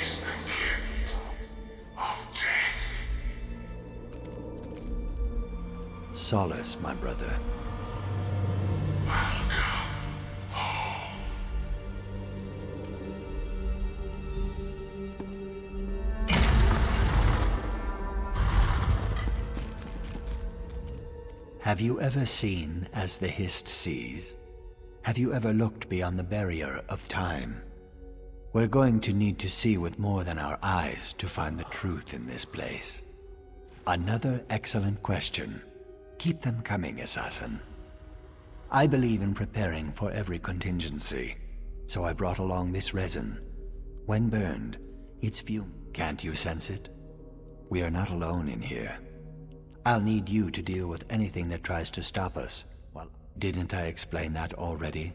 is the gift of death? Solace, my brother. Welcome home. Have you ever seen as the Hist sees? Have you ever looked beyond the barrier of time? We're going to need to see with more than our eyes to find the truth in this place. Another excellent question. Keep them coming, assassin. I believe in preparing for every contingency, so I brought along this resin. When burned, its fume. Can't you sense it? We are not alone in here. I'll need you to deal with anything that tries to stop us. Well, didn't I explain that already?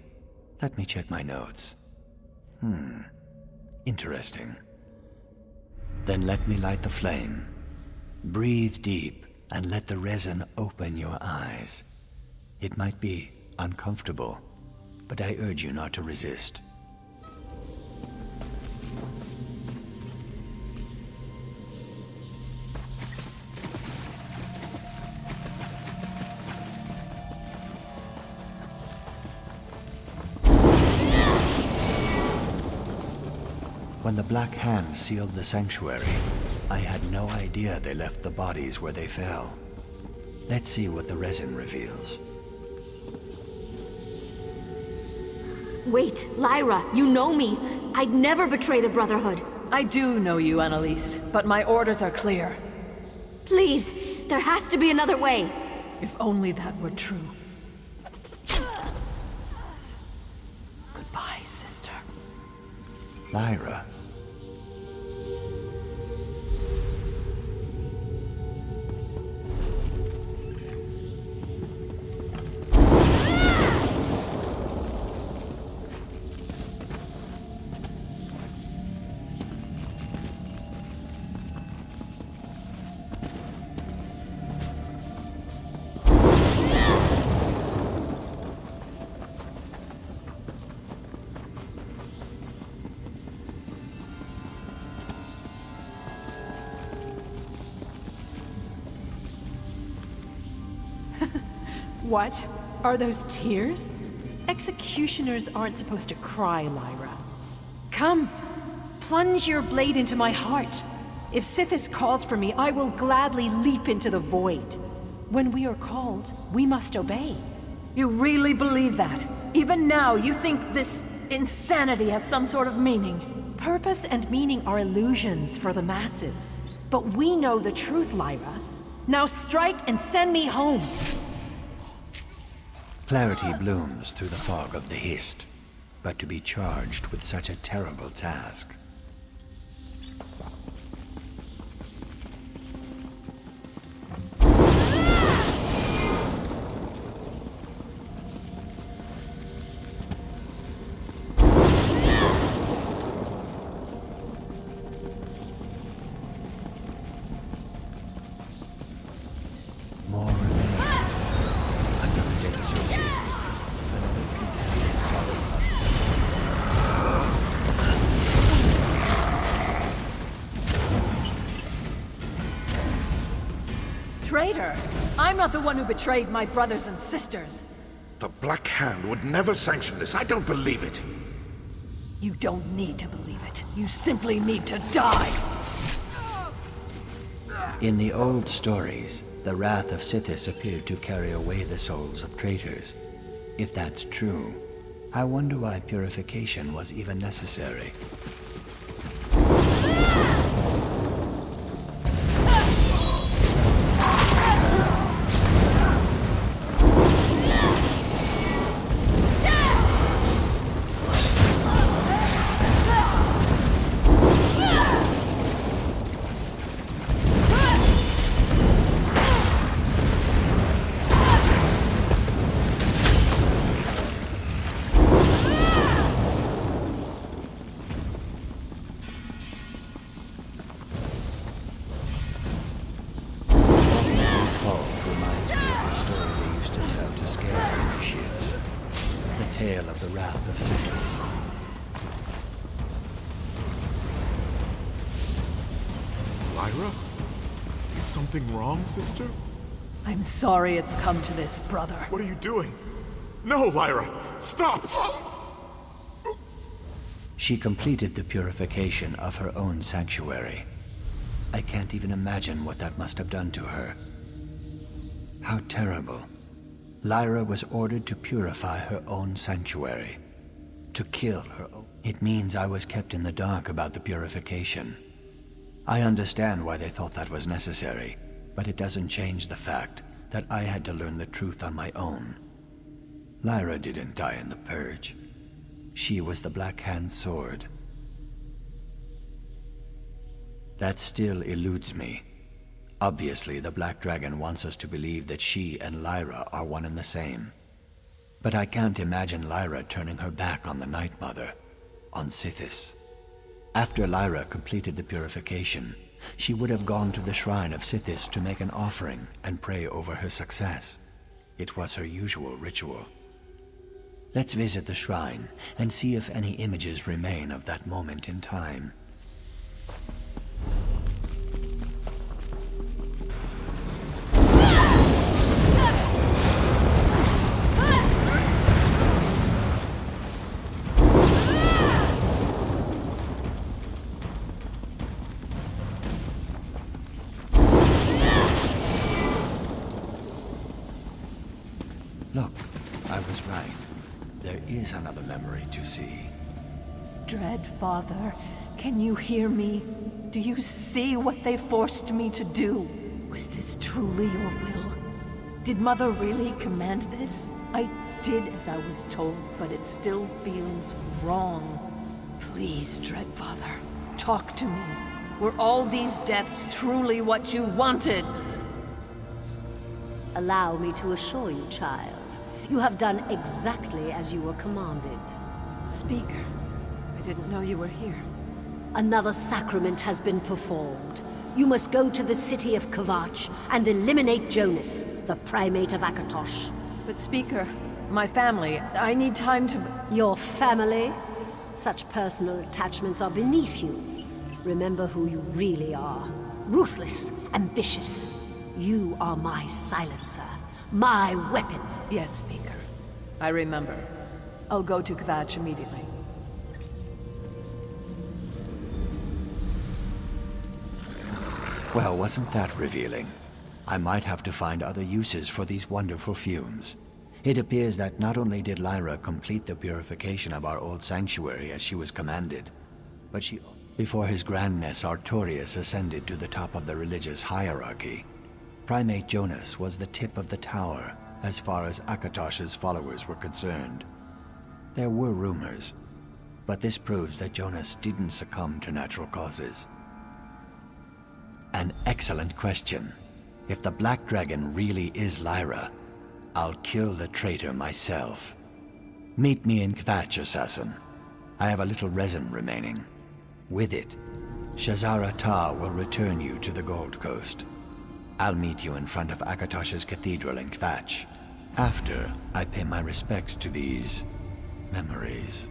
Let me check my notes. Interesting. Then let me light the flame. Breathe deep and let the resin open your eyes. It might be uncomfortable, but I urge you not to resist. When the Black Hand sealed the sanctuary, I had no idea they left the bodies where they fell. Let's see what the resin reveals. Wait, Lyra, you know me. I'd never betray the Brotherhood. I do know you, Annalise, but my orders are clear. Please, there has to be another way. If only that were true. Goodbye, sister. Lyra. What? Are those tears? Executioners aren't supposed to cry, Lyra. Come, plunge your blade into my heart. If Sithis calls for me, I will gladly leap into the void. When we are called, we must obey. You really believe that? Even now, you think this insanity has some sort of meaning? Purpose and meaning are illusions for the masses. But we know the truth, Lyra. Now strike and send me home. Clarity blooms through the fog of the Hist, but to be charged with such a terrible task. More remains. Another dead associate. Another piece of this solid puzzle. Traitor! I'm not the one who betrayed my brothers and sisters. The Black Hand would never sanction this. I don't believe it. You don't need to believe it. You simply need to die! In the old stories, the wrath of Sithis appeared to carry away the souls of traitors. If that's true, I wonder why purification was even necessary. tale of the wrath of Sithis. Lyra? Is something wrong, sister? I'm sorry it's come to this, brother. What are you doing? No, Lyra! Stop! She completed the purification of her own sanctuary. I can't even imagine what that must have done to her. How terrible. Lyra was ordered to purify her own sanctuary. To kill her own. It means I was kept in the dark about the purification. I understand why they thought that was necessary, but it doesn't change the fact that I had to learn the truth on my own. Lyra didn't die in the Purge. She was the Black Hand's sword. That still eludes me. Obviously, the Black Dragon wants us to believe that she and Lyra are one and the same. But I can't imagine Lyra turning her back on the Night Mother, on Sithis. After Lyra completed the purification, she would have gone to the shrine of Sithis to make an offering and pray over her success. It was her usual ritual. Let's visit the shrine and see if any images remain of that moment in time. Look, I was right. There is another memory to see. Dread Father, can you hear me? Do you see what they forced me to do? Was this truly your will? Did Mother really command this? I did as I was told, but it still feels wrong. Please, Dread Father, talk to me. Were all these deaths truly what you wanted? Allow me to assure you, child. You have done exactly as you were commanded. Speaker, I didn't know you were here. Another sacrament has been performed. You must go to the city of Kvatch and eliminate Jonas, the primate of Akatosh. But Speaker, my family, I need time to... Your family? Such personal attachments are beneath you. Remember who you really are. Ruthless, ambitious. You are my silencer. My weapon. Yes, Speaker. I remember. I'll go to Kvatch immediately. Well, wasn't that revealing? I might have to find other uses for these wonderful fumes. It appears that not only did Lyra complete the purification of our old sanctuary as she was commanded, but she... Before his grandness Artorius ascended to the top of the religious hierarchy, Primate Jonas was the tip of the tower as far as Akatosh's followers were concerned. There were rumors, but this proves that Jonas didn't succumb to natural causes. An excellent question. If the Black Dragon really is Lyra, I'll kill the traitor myself. Meet me in Kvatch, assassin. I have a little resin remaining. With it, Shazara Ta will return you to the Gold Coast. I'll meet you in front of Akatosh's cathedral in Kvatch, after I pay my respects to these memories.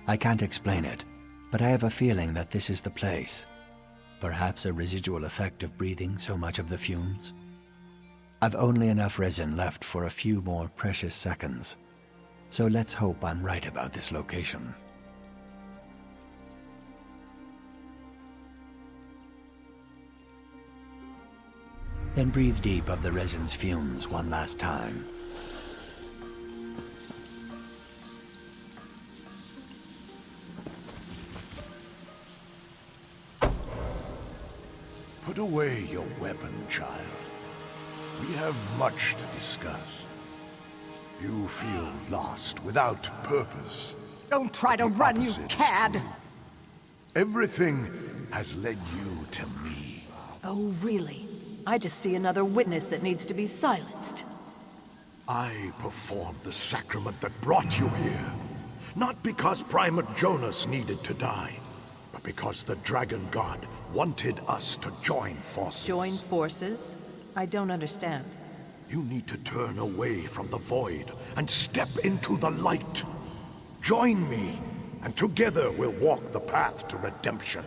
I can't explain it, but I have a feeling that this is the place. Perhaps a residual effect of breathing so much of the fumes. I've only enough resin left for a few more precious seconds, so let's hope I'm right about this location. Then breathe deep of the resin's fumes one last time. Put away your weapon, child. We have much to discuss. You feel lost, without purpose. Don't try to run, you cad! Everything has led you to me. Oh, really? I just see another witness that needs to be silenced. I performed the sacrament that brought you here. Not because Primate Jonas needed to die, but because the Dragon God wanted us to join forces. Join forces? I don't understand. You need to turn away from the void and step into the light. Join me, and together we'll walk the path to redemption.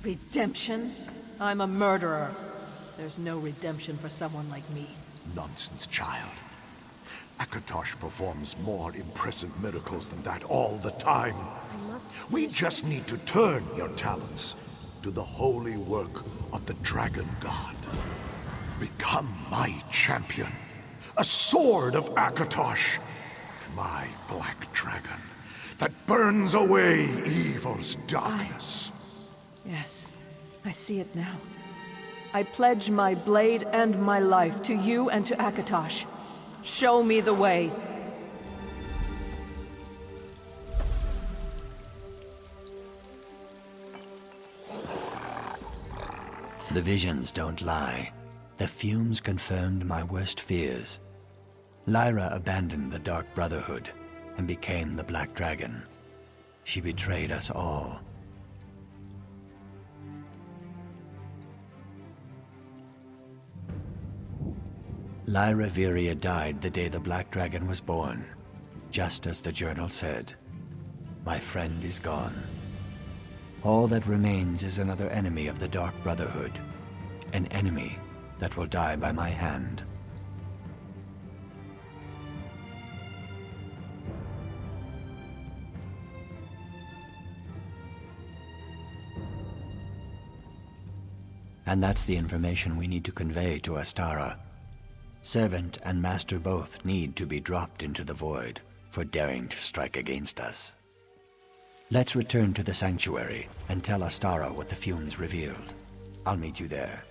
Redemption? I'm a murderer. There's no redemption for someone like me. Nonsense, child. Akatosh performs more impressive miracles than that all the time. We just need to turn your talents to the holy work of the Dragon God. Become my champion, a sword of Akatosh, my black dragon that burns away evil's darkness. Yes, I see it now. I pledge my blade and my life to you and to Akatosh. Show me the way. The visions don't lie. The fumes confirmed my worst fears. Lyra abandoned the Dark Brotherhood and became the Black Dragon. She betrayed us all. Lyra Viria died the day the Black Dragon was born, just as the journal said. My friend is gone. All that remains is another enemy of the Dark Brotherhood, an enemy that will die by my hand. And that's the information we need to convey to Astara. Servant and master both need to be dropped into the void for daring to strike against us. Let's return to the sanctuary and tell Astara what the fumes revealed. I'll meet you there.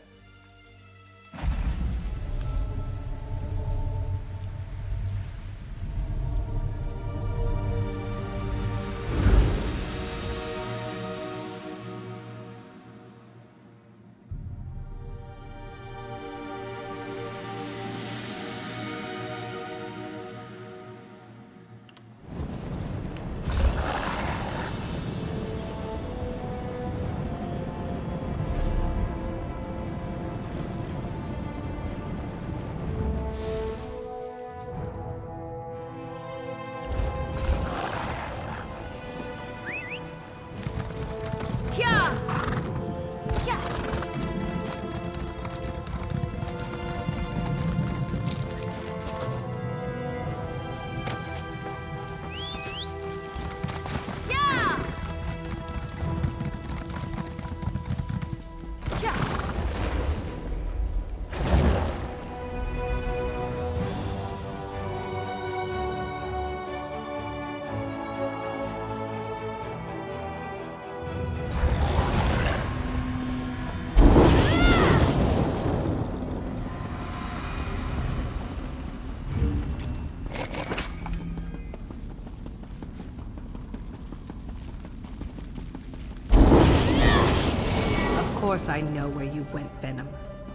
Of course I know where you went, Venom.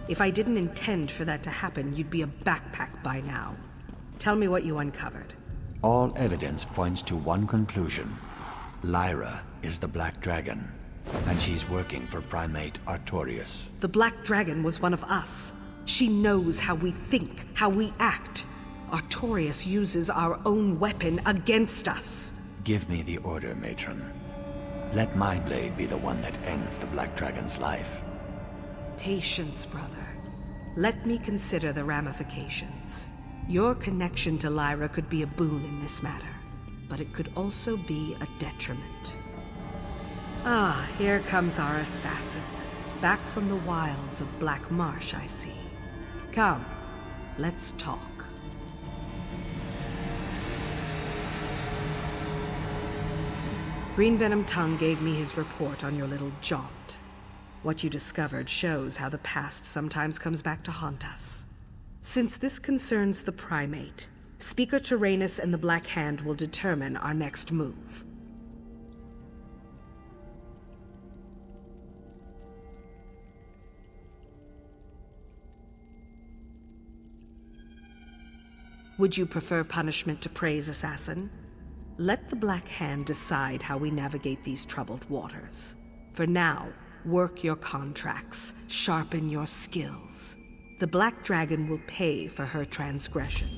If I didn't intend for that to happen, you'd be a backpack by now. Tell me what you uncovered. All evidence points to one conclusion. Lyra is the Black Dragon, and she's working for Primate Artorias. The Black Dragon was one of us. She knows how we think, how we act. Artorias uses our own weapon against us. Give me the order, Matron. Let my blade be the one that ends the Black Dragon's life. Patience, brother. Let me consider the ramifications. Your connection to Lyra could be a boon in this matter, but it could also be a detriment. Ah, here comes our assassin. Back from the wilds of Black Marsh, I see. Come, let's talk. Green Venom Tongue gave me his report on your little jaunt. What you discovered shows how the past sometimes comes back to haunt us. Since this concerns the Primate, Speaker Tyrannus and the Black Hand will determine our next move. Would you prefer punishment to praise, Assassin? Let the Black Hand decide how we navigate these troubled waters. For now, work your contracts, sharpen your skills. The Black Dragon will pay for her transgression.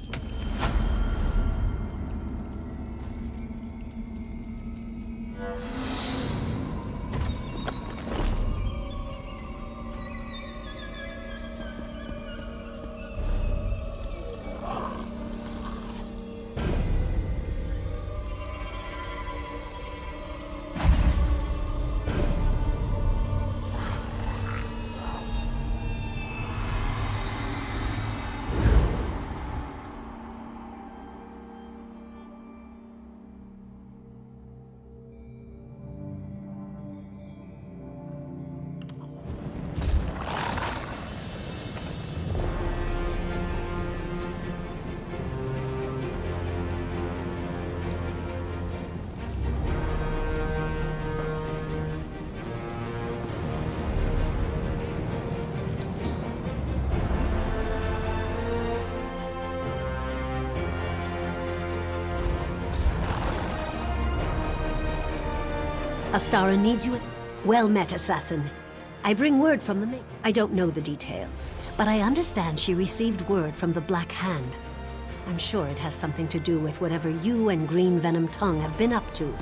Astara needs you. Well met, Assassin. I bring word from the maid. I don't know the details, but I understand she received word from the Black Hand. I'm sure it has something to do with whatever you and Green Venom Tongue have been up to.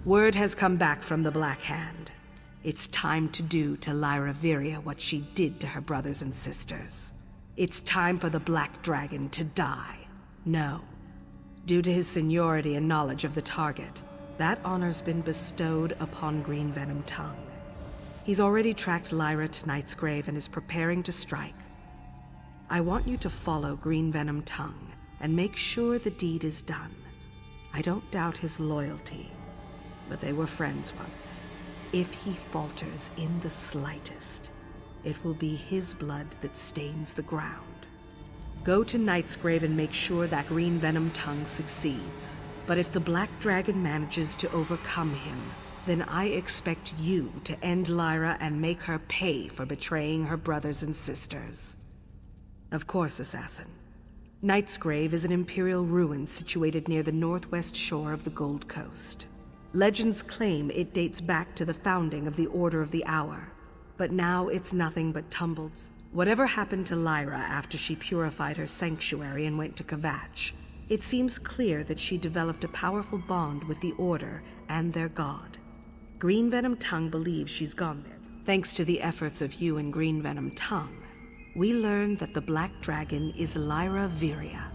Word has come back from the Black Hand. It's time to do to Lyra Viria what she did to her brothers and sisters. It's time for the Black Dragon to die. No. Due to his seniority and knowledge of the target, that honor's been bestowed upon Green Venom Tongue. He's already tracked Lyra to Knight's Grave and is preparing to strike. I want you to follow Green Venom Tongue and make sure the deed is done. I don't doubt his loyalty, but they were friends once. If he falters in the slightest, it will be his blood that stains the ground. Go to Knight's Grave and make sure that Green Venom Tongue succeeds. But if the Black Dragon manages to overcome him, then I expect you to end Lyra and make her pay for betraying her brothers and sisters. Of course, Assassin. Knight's Grave is an imperial ruin situated near the northwest shore of the Gold Coast. Legends claim it dates back to the founding of the Order of the Hour, but now it's nothing but tumbles. Whatever happened to Lyra after she purified her sanctuary and went to Kvatch, it seems clear that she developed a powerful bond with the Order and their god. Green Venom Tongue believes she's gone there. Thanks to the efforts of you and Green Venom Tongue, we learned that the Black Dragon is Lyra Viria.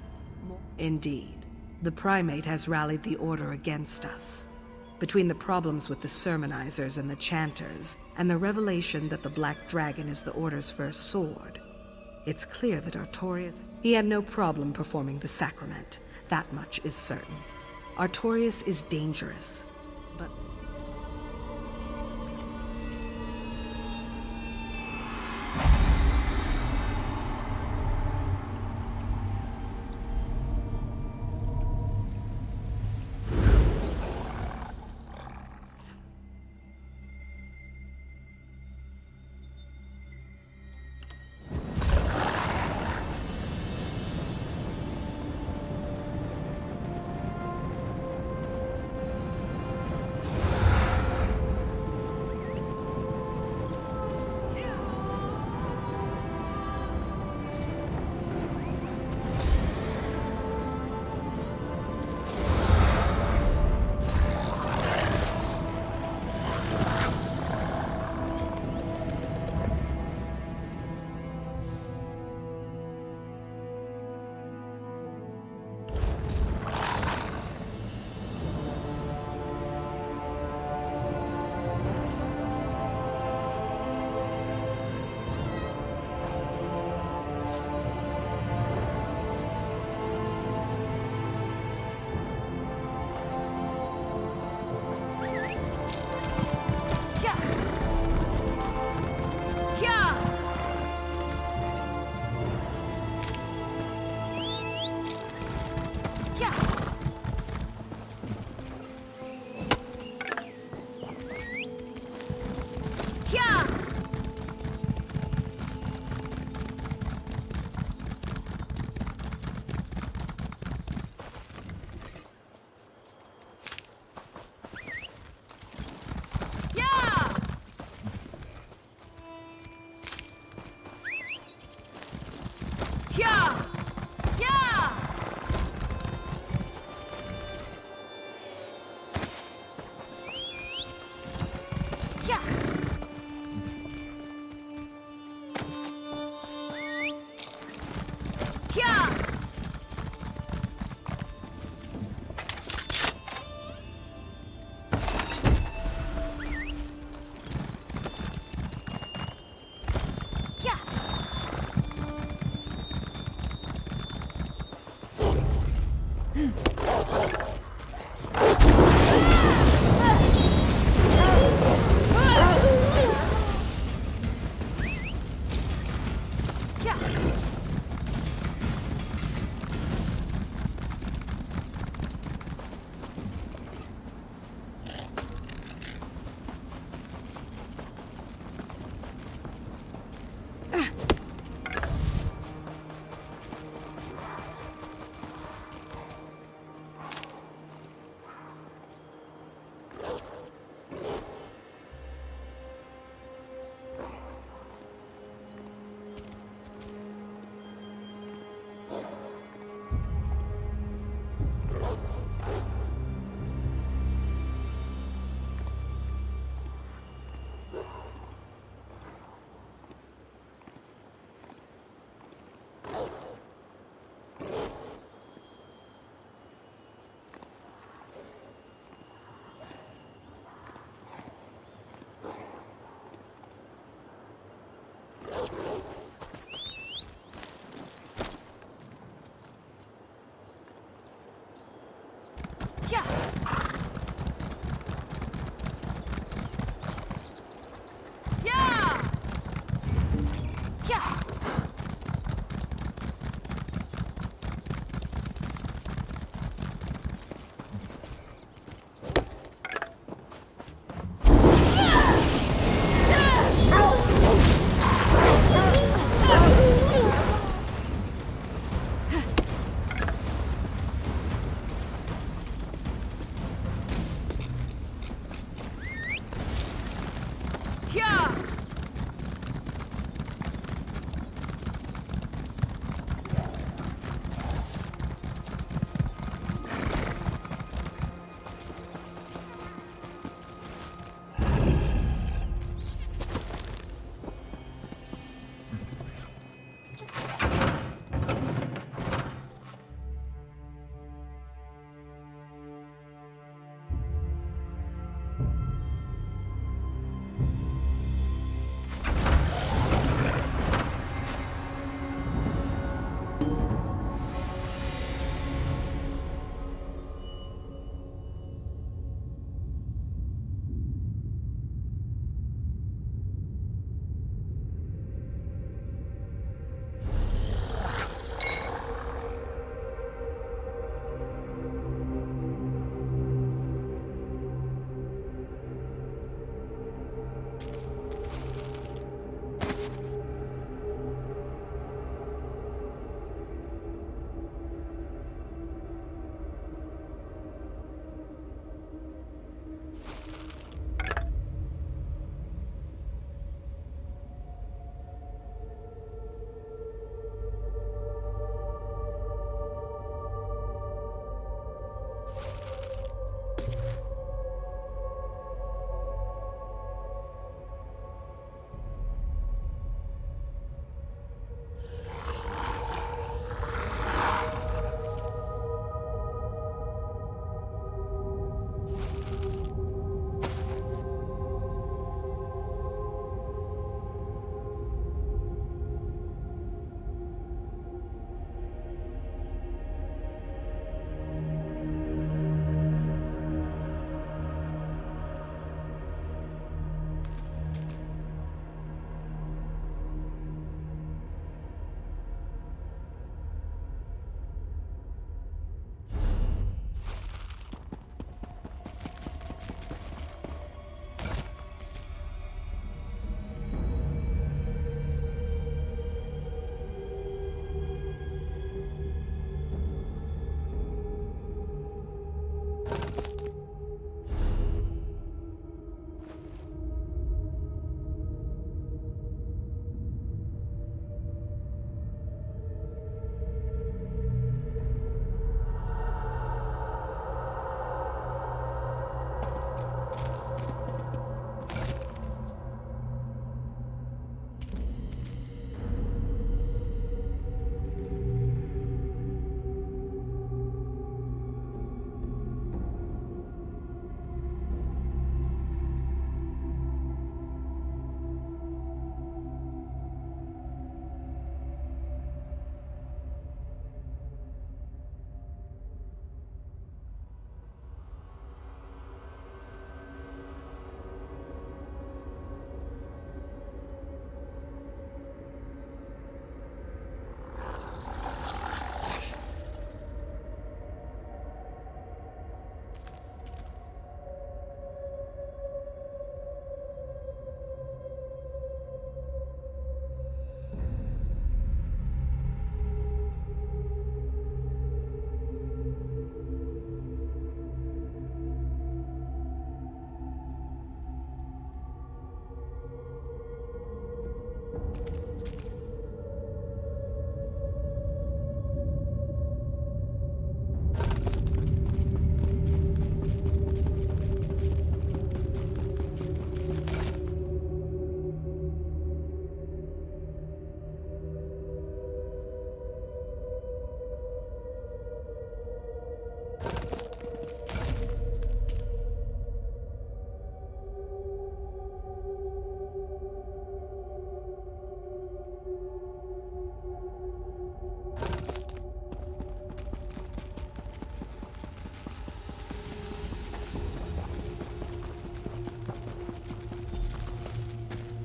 Indeed, the Primate has rallied the Order against us. Between the problems with the sermonizers and the chanters, and the revelation that the Black Dragon is the Order's first sword, it's clear that Artorius, he had no problem performing the sacrament. That much is certain. Artorias is dangerous, but...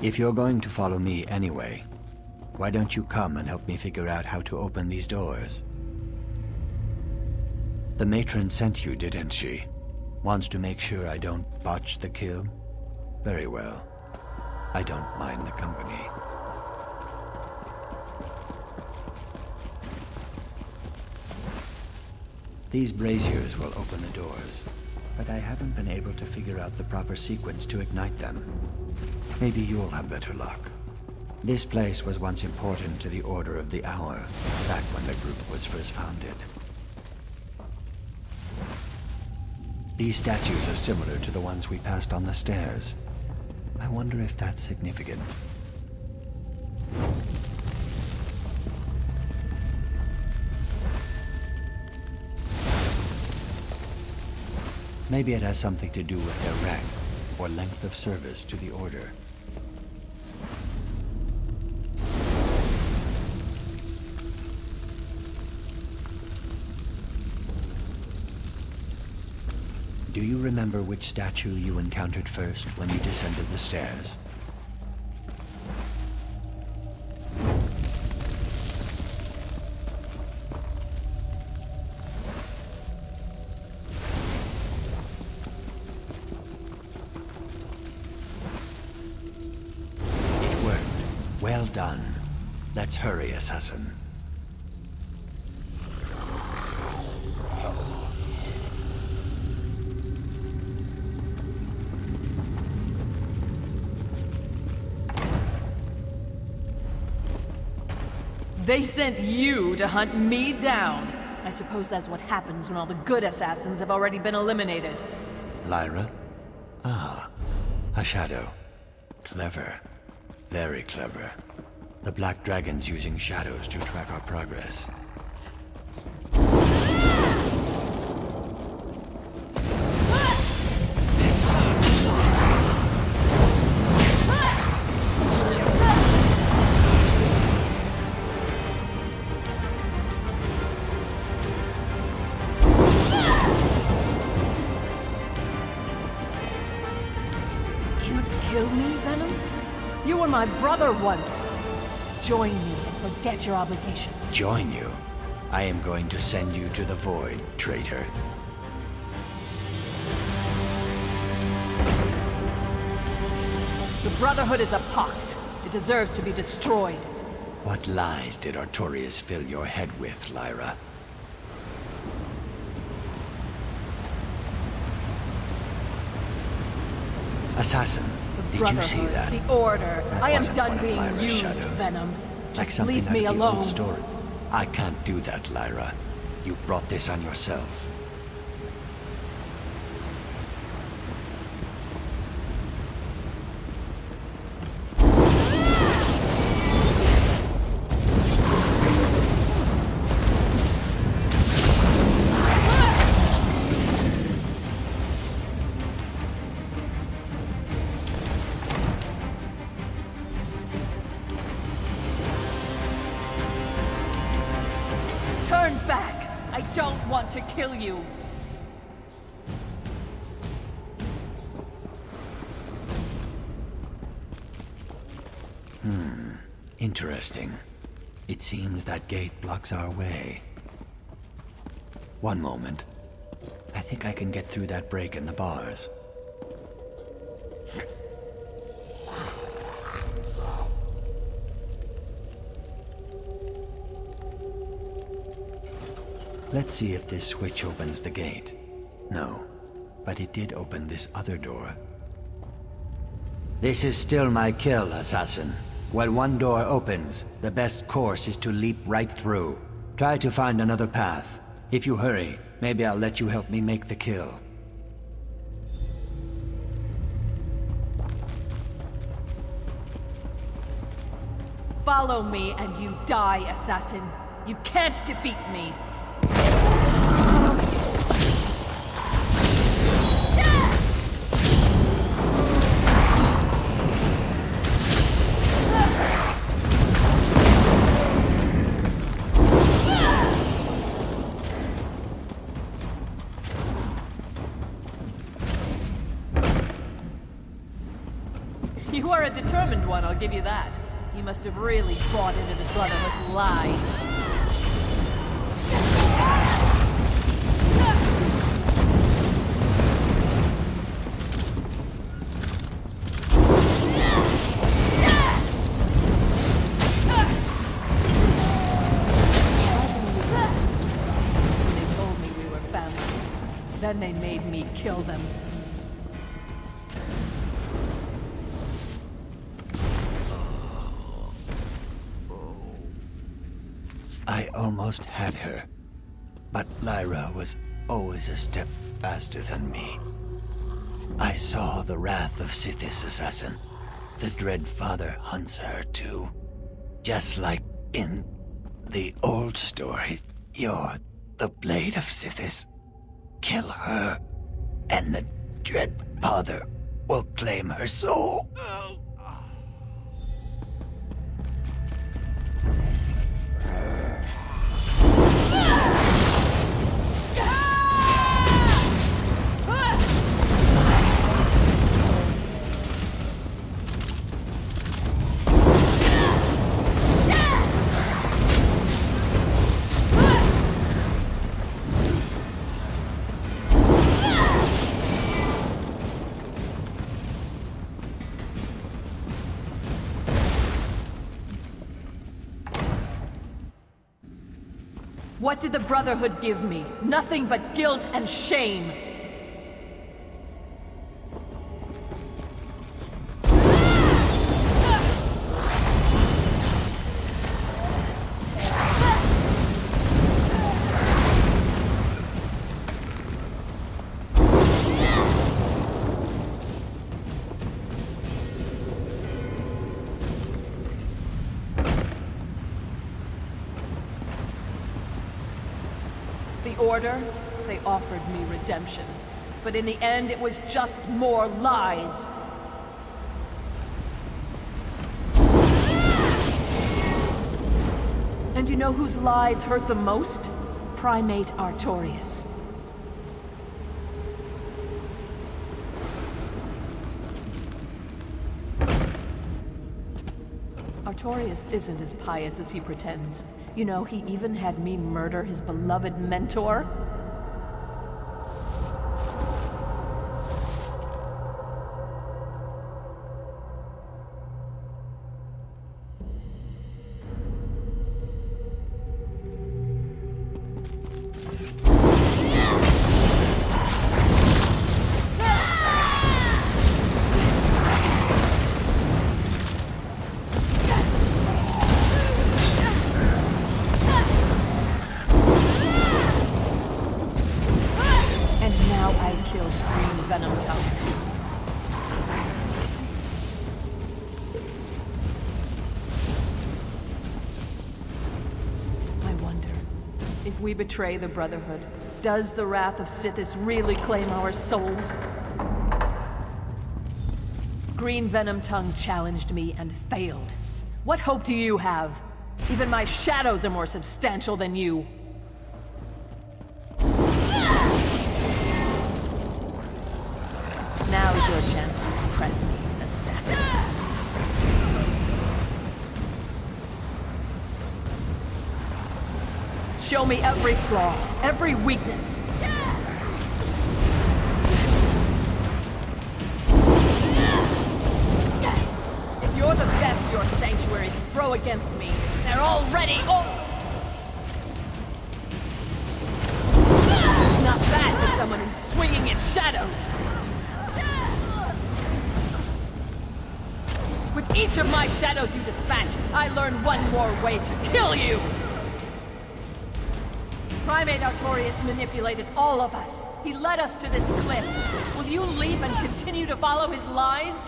If you're going to follow me anyway, why don't you come and help me figure out how to open these doors? The matron sent you, didn't she? Wants to make sure I don't botch the kill? Very well. I don't mind the company. These braziers will open the doors, but I haven't been able to figure out the proper sequence to ignite them. Maybe you'll have better luck. This place was once important to the Order of the Hour, back when the group was first founded. These statues are similar to the ones we passed on the stairs. I wonder if that's significant. Maybe it has something to do with their rank or length of service to the Order. Do you remember which statue you encountered first when you descended the stairs? It worked. Well done. Let's hurry, assassin. They sent you to hunt me down. I suppose that's what happens when all the good assassins have already been eliminated. Lyra? Ah, a shadow. Clever. Very clever. The Black Dragon's using shadows to track our progress. Kill me, Venom? You were my brother once. Join me and forget your obligations. Join you? I am going to send you to the Void, traitor. The Brotherhood is a pox. It deserves to be destroyed. What lies did Artorias fill your head with, Lyra? Assassin, did you see Brotherhood, that? the Order. That I am wasn't done one of being Lyra's used, shadows. Venom. Like Just something leave out me of the alone. old story. I can't do that, Lyra. You brought this on yourself. Turn back! I don't want to kill you! Interesting. It seems that gate blocks our way. One moment. I think I can get through that break in the bars. Let's see if this switch opens the gate. No, but it did open this other door. This is still my kill, Assassin. When one door opens, the best course is to leap right through. Try to find another path. If you hurry, maybe I'll let you help me make the kill. Follow me and you die, Assassin. You can't defeat me. You are a determined one, I'll give you that. You must have really bought into the Brotherhood's lies. They told me we were family. Then they made me kill them. I almost had her, but Lyra was always a step faster than me. I saw the wrath of Sithis, Assassin. The Dread Father hunts her too. Just like in the old story, you're the Blade of Sithis. Kill her, and the Dread Father will claim her soul. What did the Brotherhood give me? Nothing but guilt and shame. The Order, they offered me redemption. But in the end, it was just more lies. And you know whose lies hurt the most? Primate Artorias. Artorias isn't as pious as he pretends. You know, he even had me murder his beloved mentor. I killed Green Venom Tongue too. I wonder, if we betray the Brotherhood, does the wrath of Sithis really claim our souls? Green Venom Tongue challenged me and failed. What hope do you have? Even my shadows are more substantial than you. Now's your chance to impress me, assassin. Show me every flaw, every weakness. If you're the best your sanctuary can throw against me, they're already all... Not bad for someone who's swinging in shadows. With each of my shadows you dispatch, I learn one more way to kill you! Primate Artorius manipulated all of us. He led us to this cliff. Will you leave and continue to follow his lies?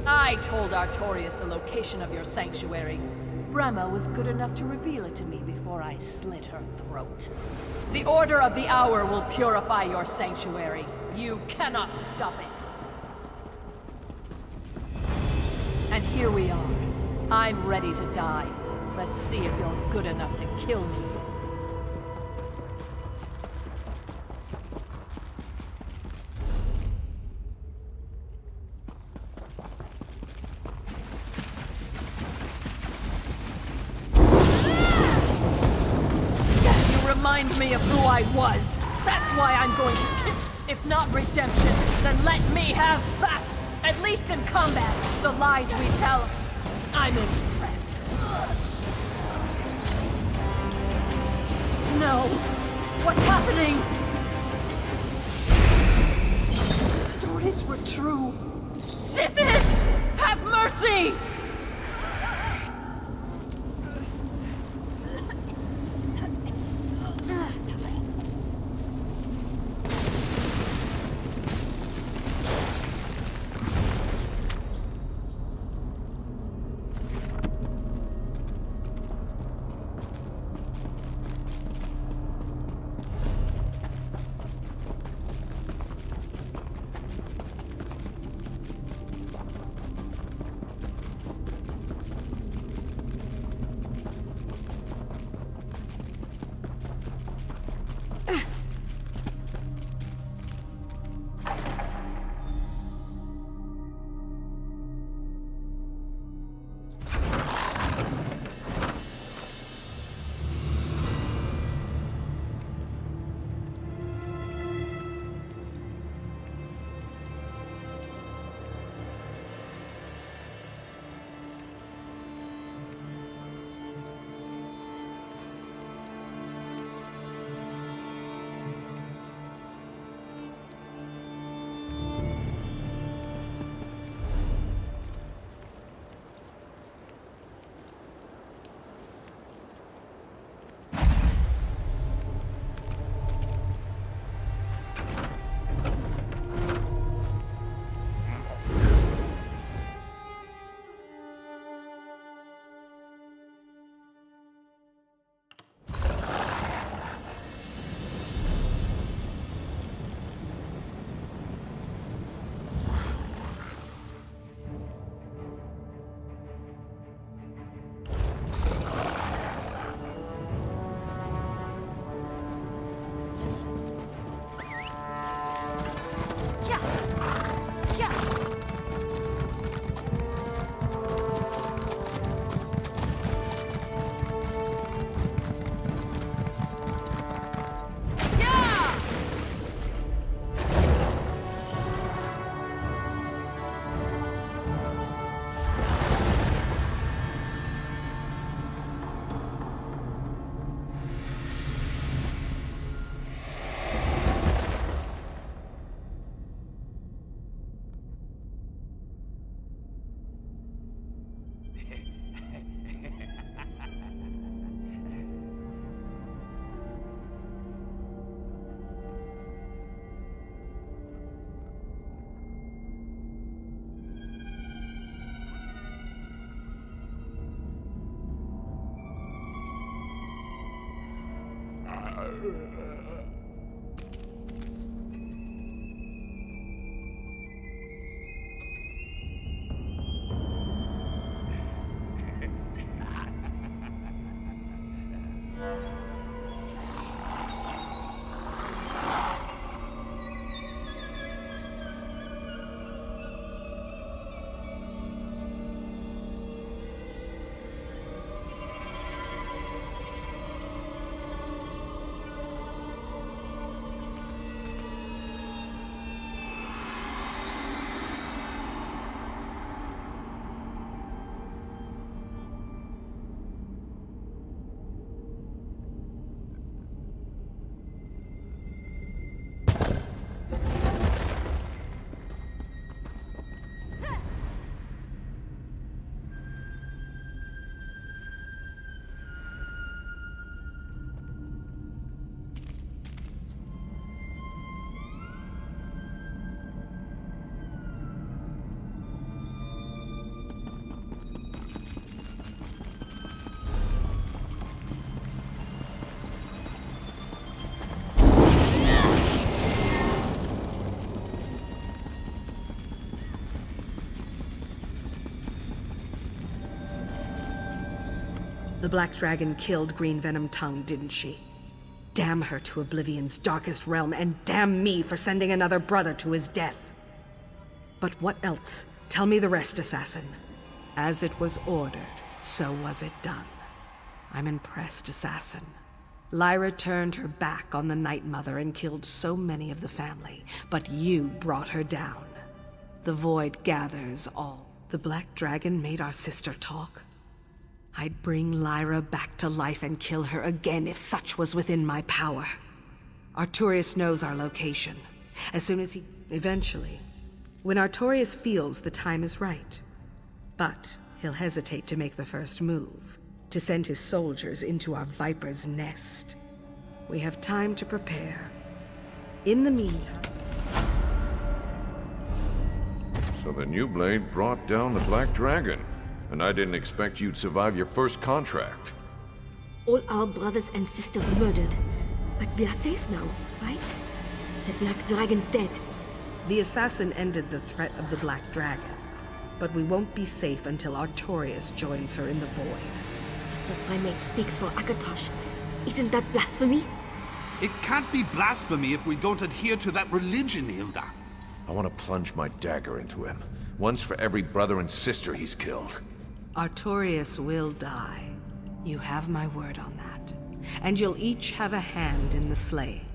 I told Artorius the location of your sanctuary. Brema was good enough to reveal it to me before I slit her throat. The Order of the Hour will purify your sanctuary. You cannot stop it. And here we are. I'm ready to die. Let's see if you're good enough to kill me. Remind me of who I was. That's why I'm going to kill. If not redemption, then let me have that. At least in combat, the lies we tell. I'm impressed. No. What's happening? The stories were true. Sithis! Have mercy! The Black Dragon killed Green Venom Tongue, didn't she? Damn her to Oblivion's darkest realm, and damn me for sending another brother to his death. But what else? Tell me the rest, Assassin. As it was ordered, so was it done. I'm impressed, Assassin. Lyra turned her back on the Night Mother and killed so many of the family, but you brought her down. The Void gathers all. The Black Dragon made our sister talk. I'd bring Lyra back to life and kill her again if such was within my power. Artorias knows our location. As soon as eventually, when Artorias feels the time is right. But he'll hesitate to make the first move, to send his soldiers into our Viper's nest. We have time to prepare. In the meantime... So the new blade brought down the Black Dragon. And I didn't expect you'd survive your first contract. All our brothers and sisters murdered. But we are safe now, right? The Black Dragon's dead. The assassin ended the threat of the Black Dragon. But we won't be safe until Artorias joins her in the Void. The primate speaks for Akatosh. Isn't that blasphemy? It can't be blasphemy if we don't adhere to that religion, Hilda. I want to plunge my dagger into him. Once for every brother and sister he's killed. Artorias will die. You have my word on that. And you'll each have a hand in the slaying.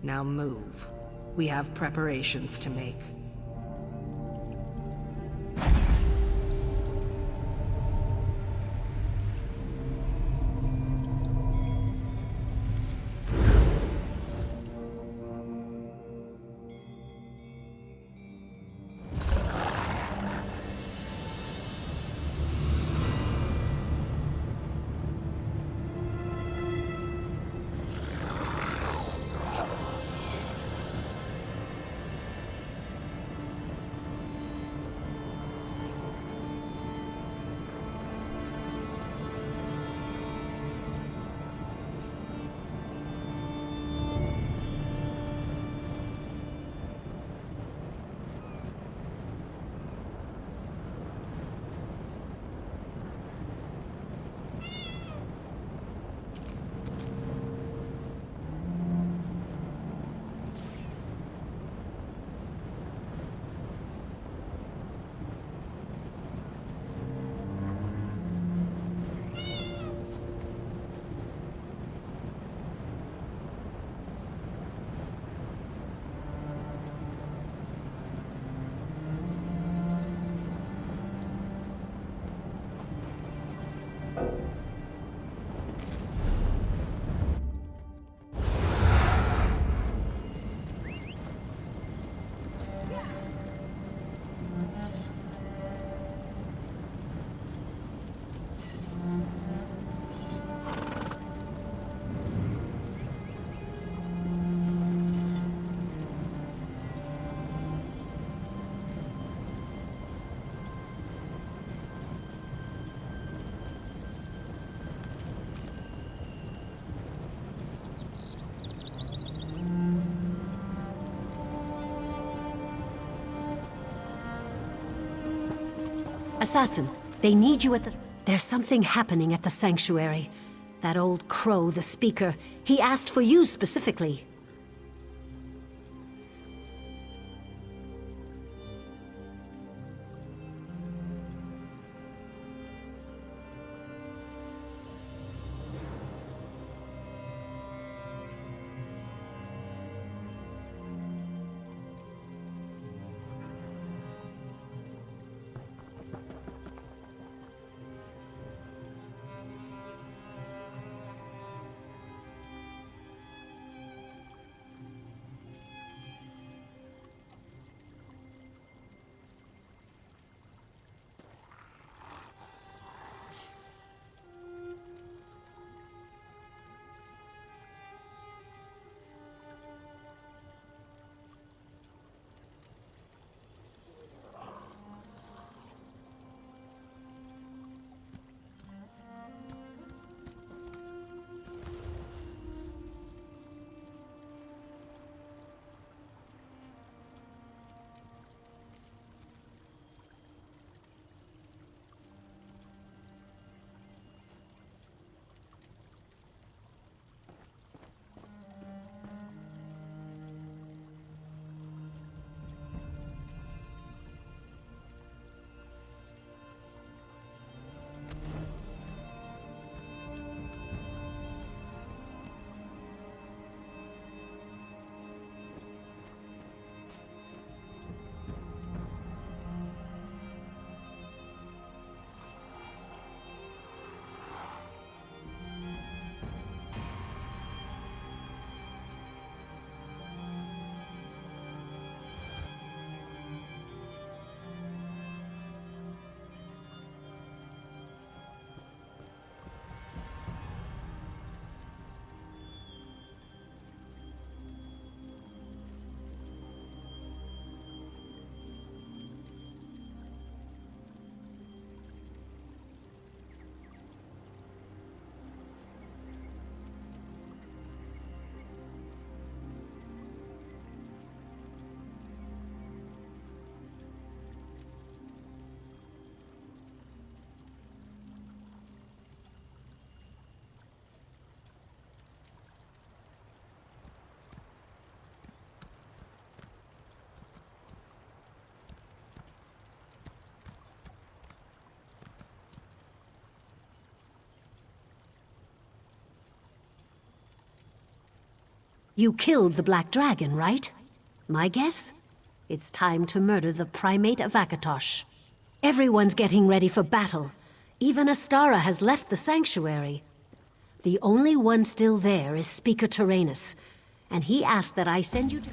Now move. We have preparations to make. Assassin, they need you at the... There's something happening at the sanctuary. That old crow, the speaker, he asked for you specifically. You killed the Black Dragon, right? My guess? It's time to murder the Primate of Akatosh. Everyone's getting ready for battle. Even Astara has left the sanctuary. The only one still there is Speaker Tyrannus, and he asked that I send you to...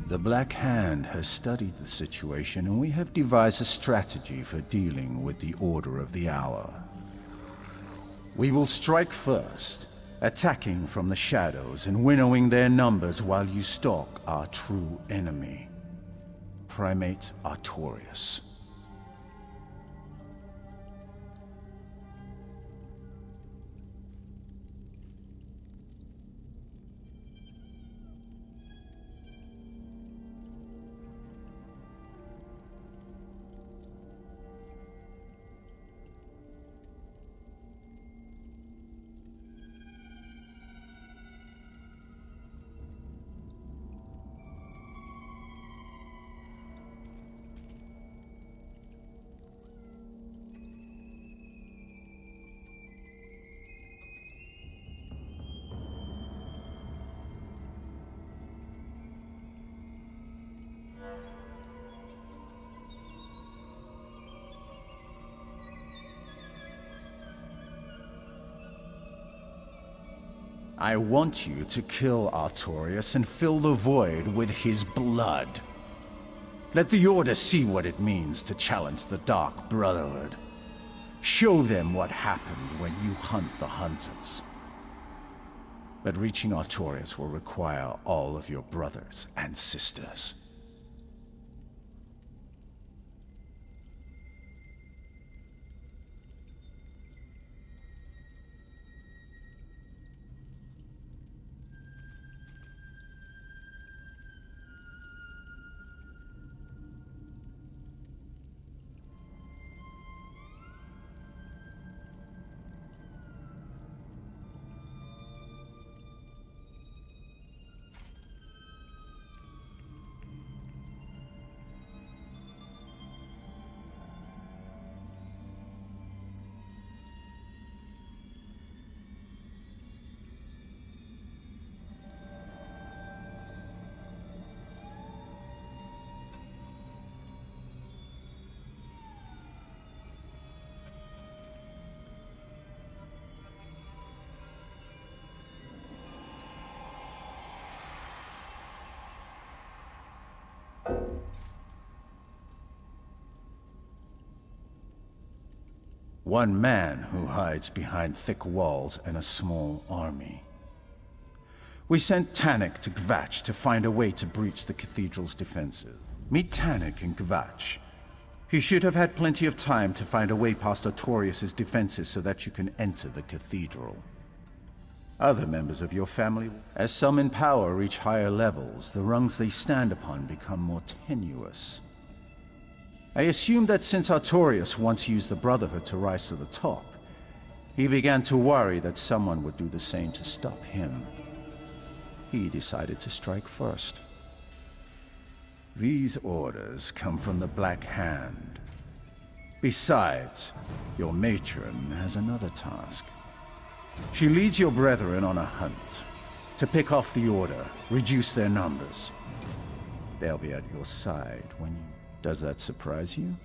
The Black Hand has studied the situation, and we have devised a strategy for dealing with the Order of the Hour. We will strike first, attacking from the shadows and winnowing their numbers while you stalk our true enemy, Primate Artorias. I want you to kill Artorias and fill the void with his blood. Let the Order see what it means to challenge the Dark Brotherhood. Show them what happened when you hunt the Hunters. But reaching Artorias will require all of your brothers and sisters. One man who hides behind thick walls and a small army. We sent Tannik to Gvatch to find a way to breach the cathedral's defenses. Meet Tannik in Gvatch. He should have had plenty of time to find a way past Artorias' defenses so that you can enter the cathedral. Other members of your family, as some in power reach higher levels, the rungs they stand upon become more tenuous. I assume that since Artorias once used the Brotherhood to rise to the top, he began to worry that someone would do the same to stop him. He decided to strike first. These orders come from the Black Hand. Besides, your matron has another task. She leads your brethren on a hunt to pick off the Order, reduce their numbers. They'll be at your side when you... Does that surprise you?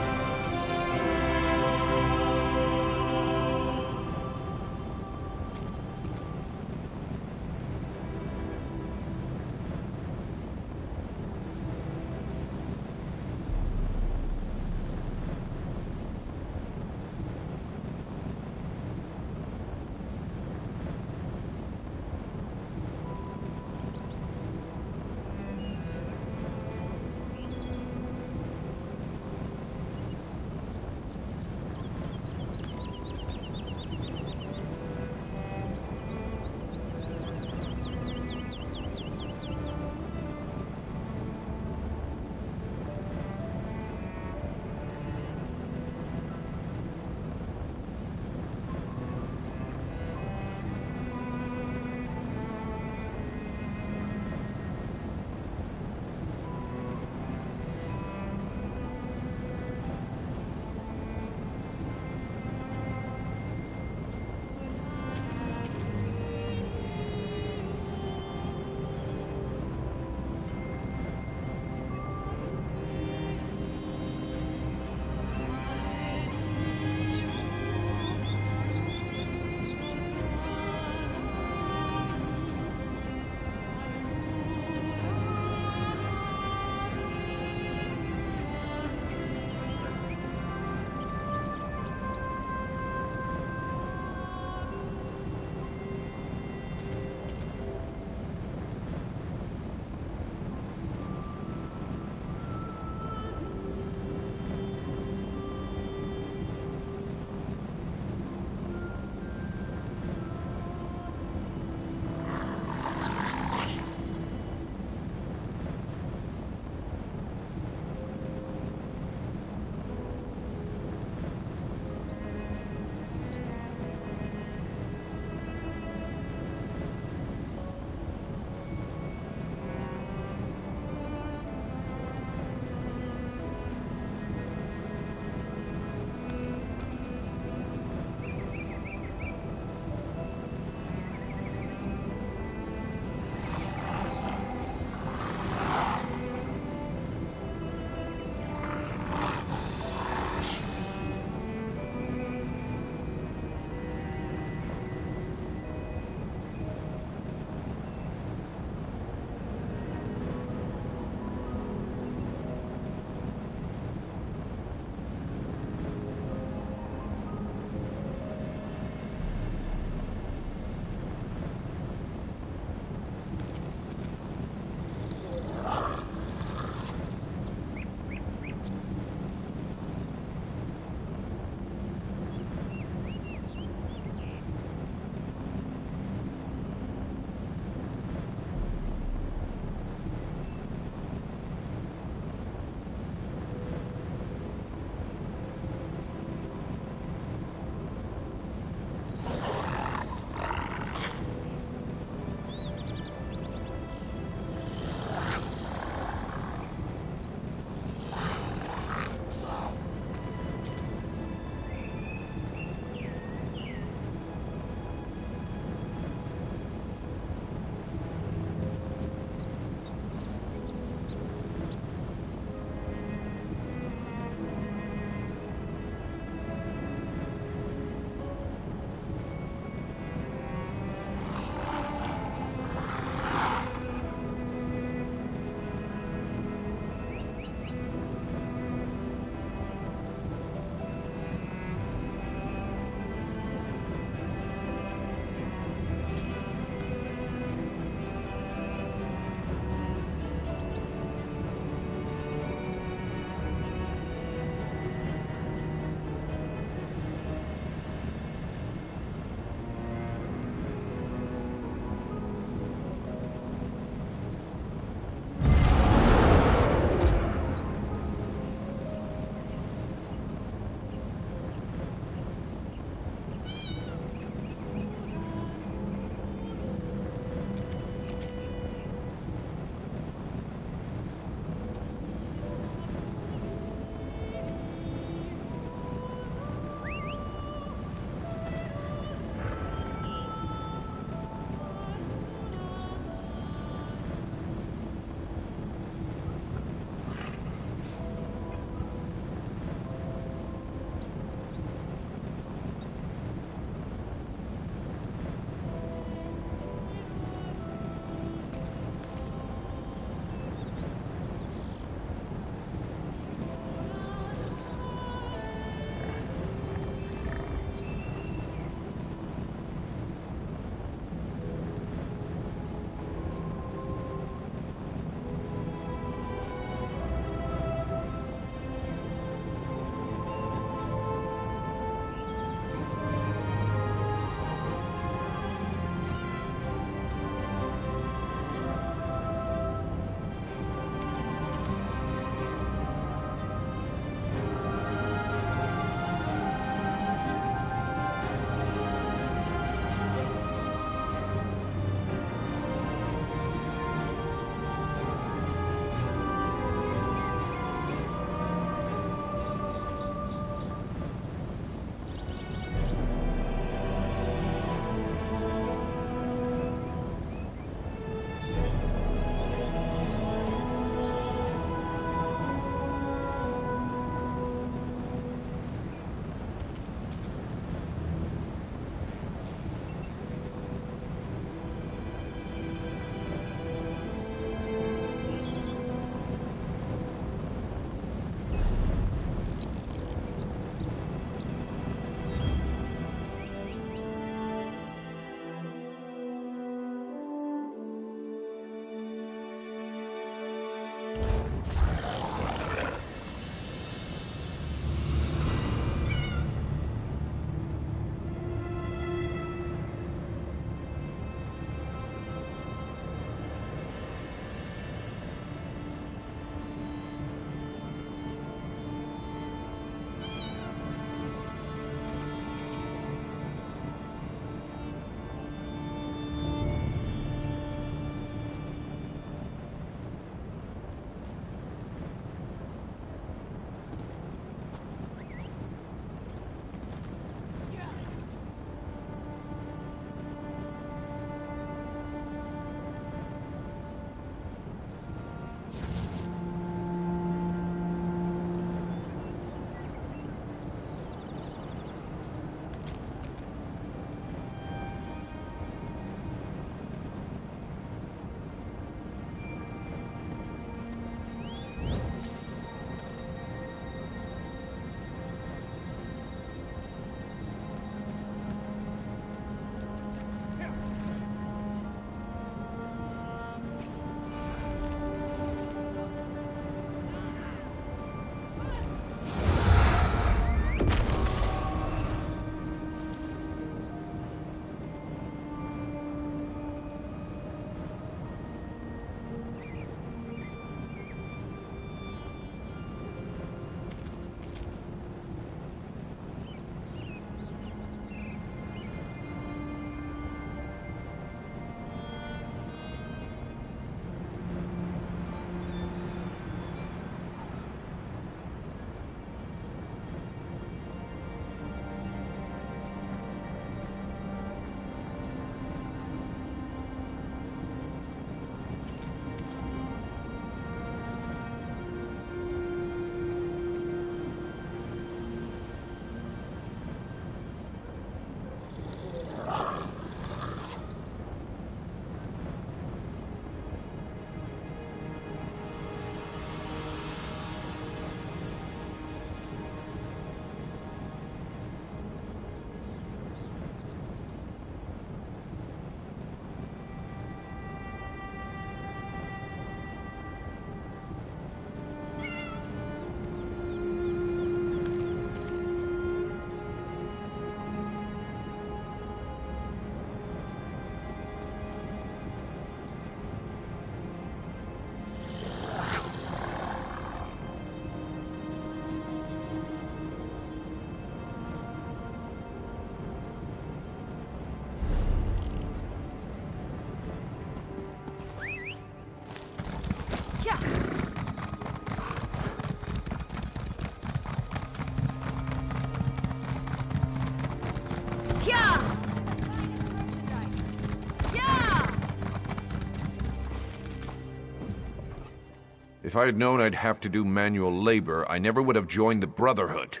If I had known I'd have to do manual labor, I never would have joined the Brotherhood.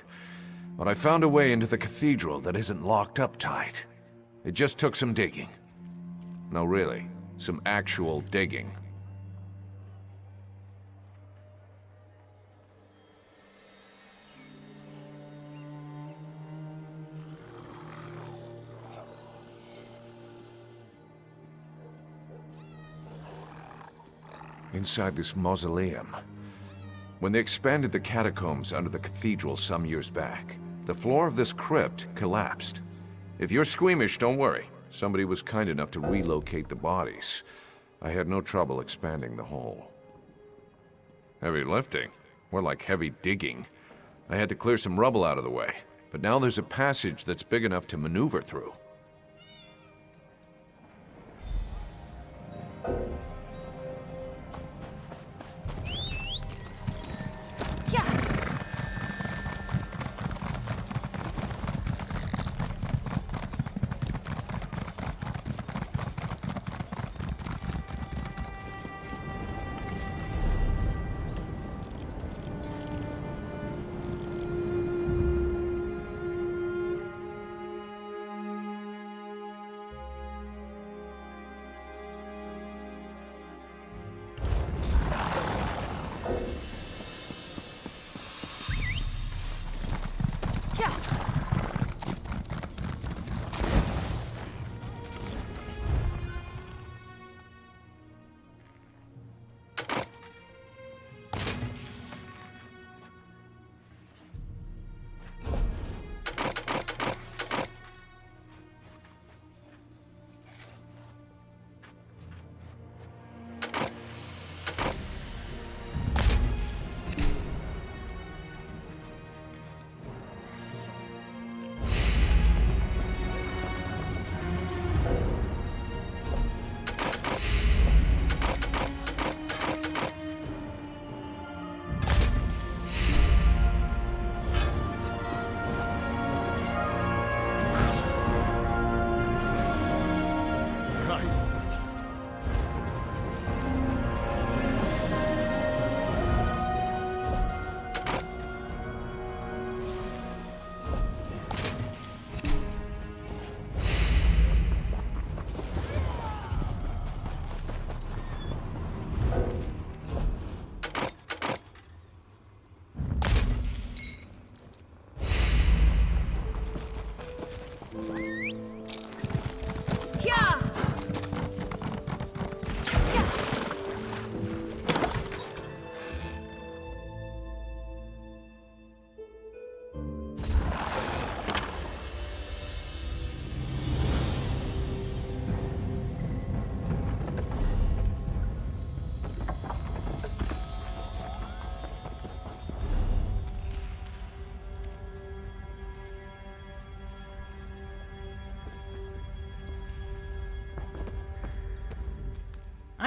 But I found a way into the cathedral that isn't locked up tight. It just took some digging. No, really, some actual digging. Inside this mausoleum. When they expanded the catacombs under the cathedral some years back, the floor of this crypt collapsed. If you're squeamish, don't worry. Somebody was kind enough to relocate the bodies. I had no trouble expanding the hole. Heavy lifting? More like heavy digging. I had to clear some rubble out of the way, but now there's a passage that's big enough to maneuver through.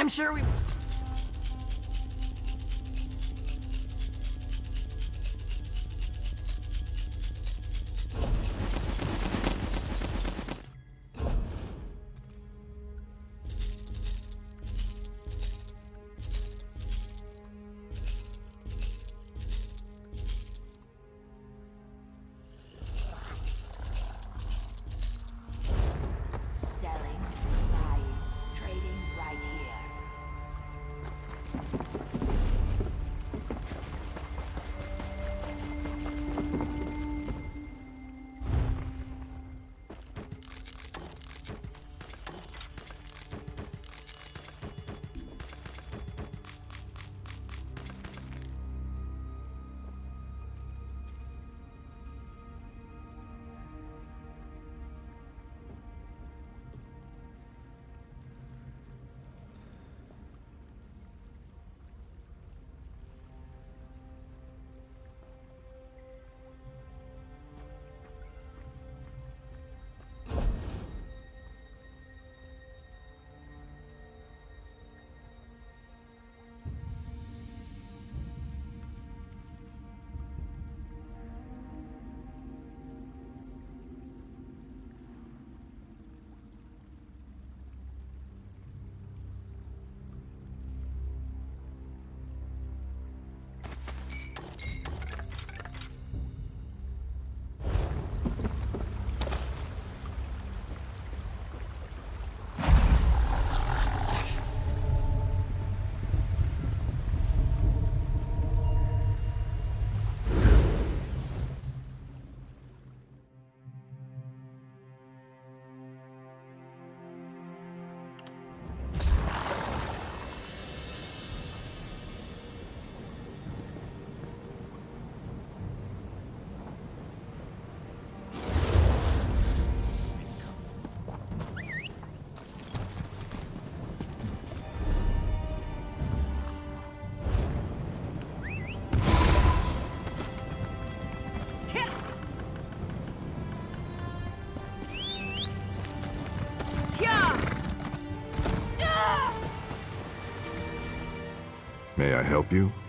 I'm sure we... May I help you?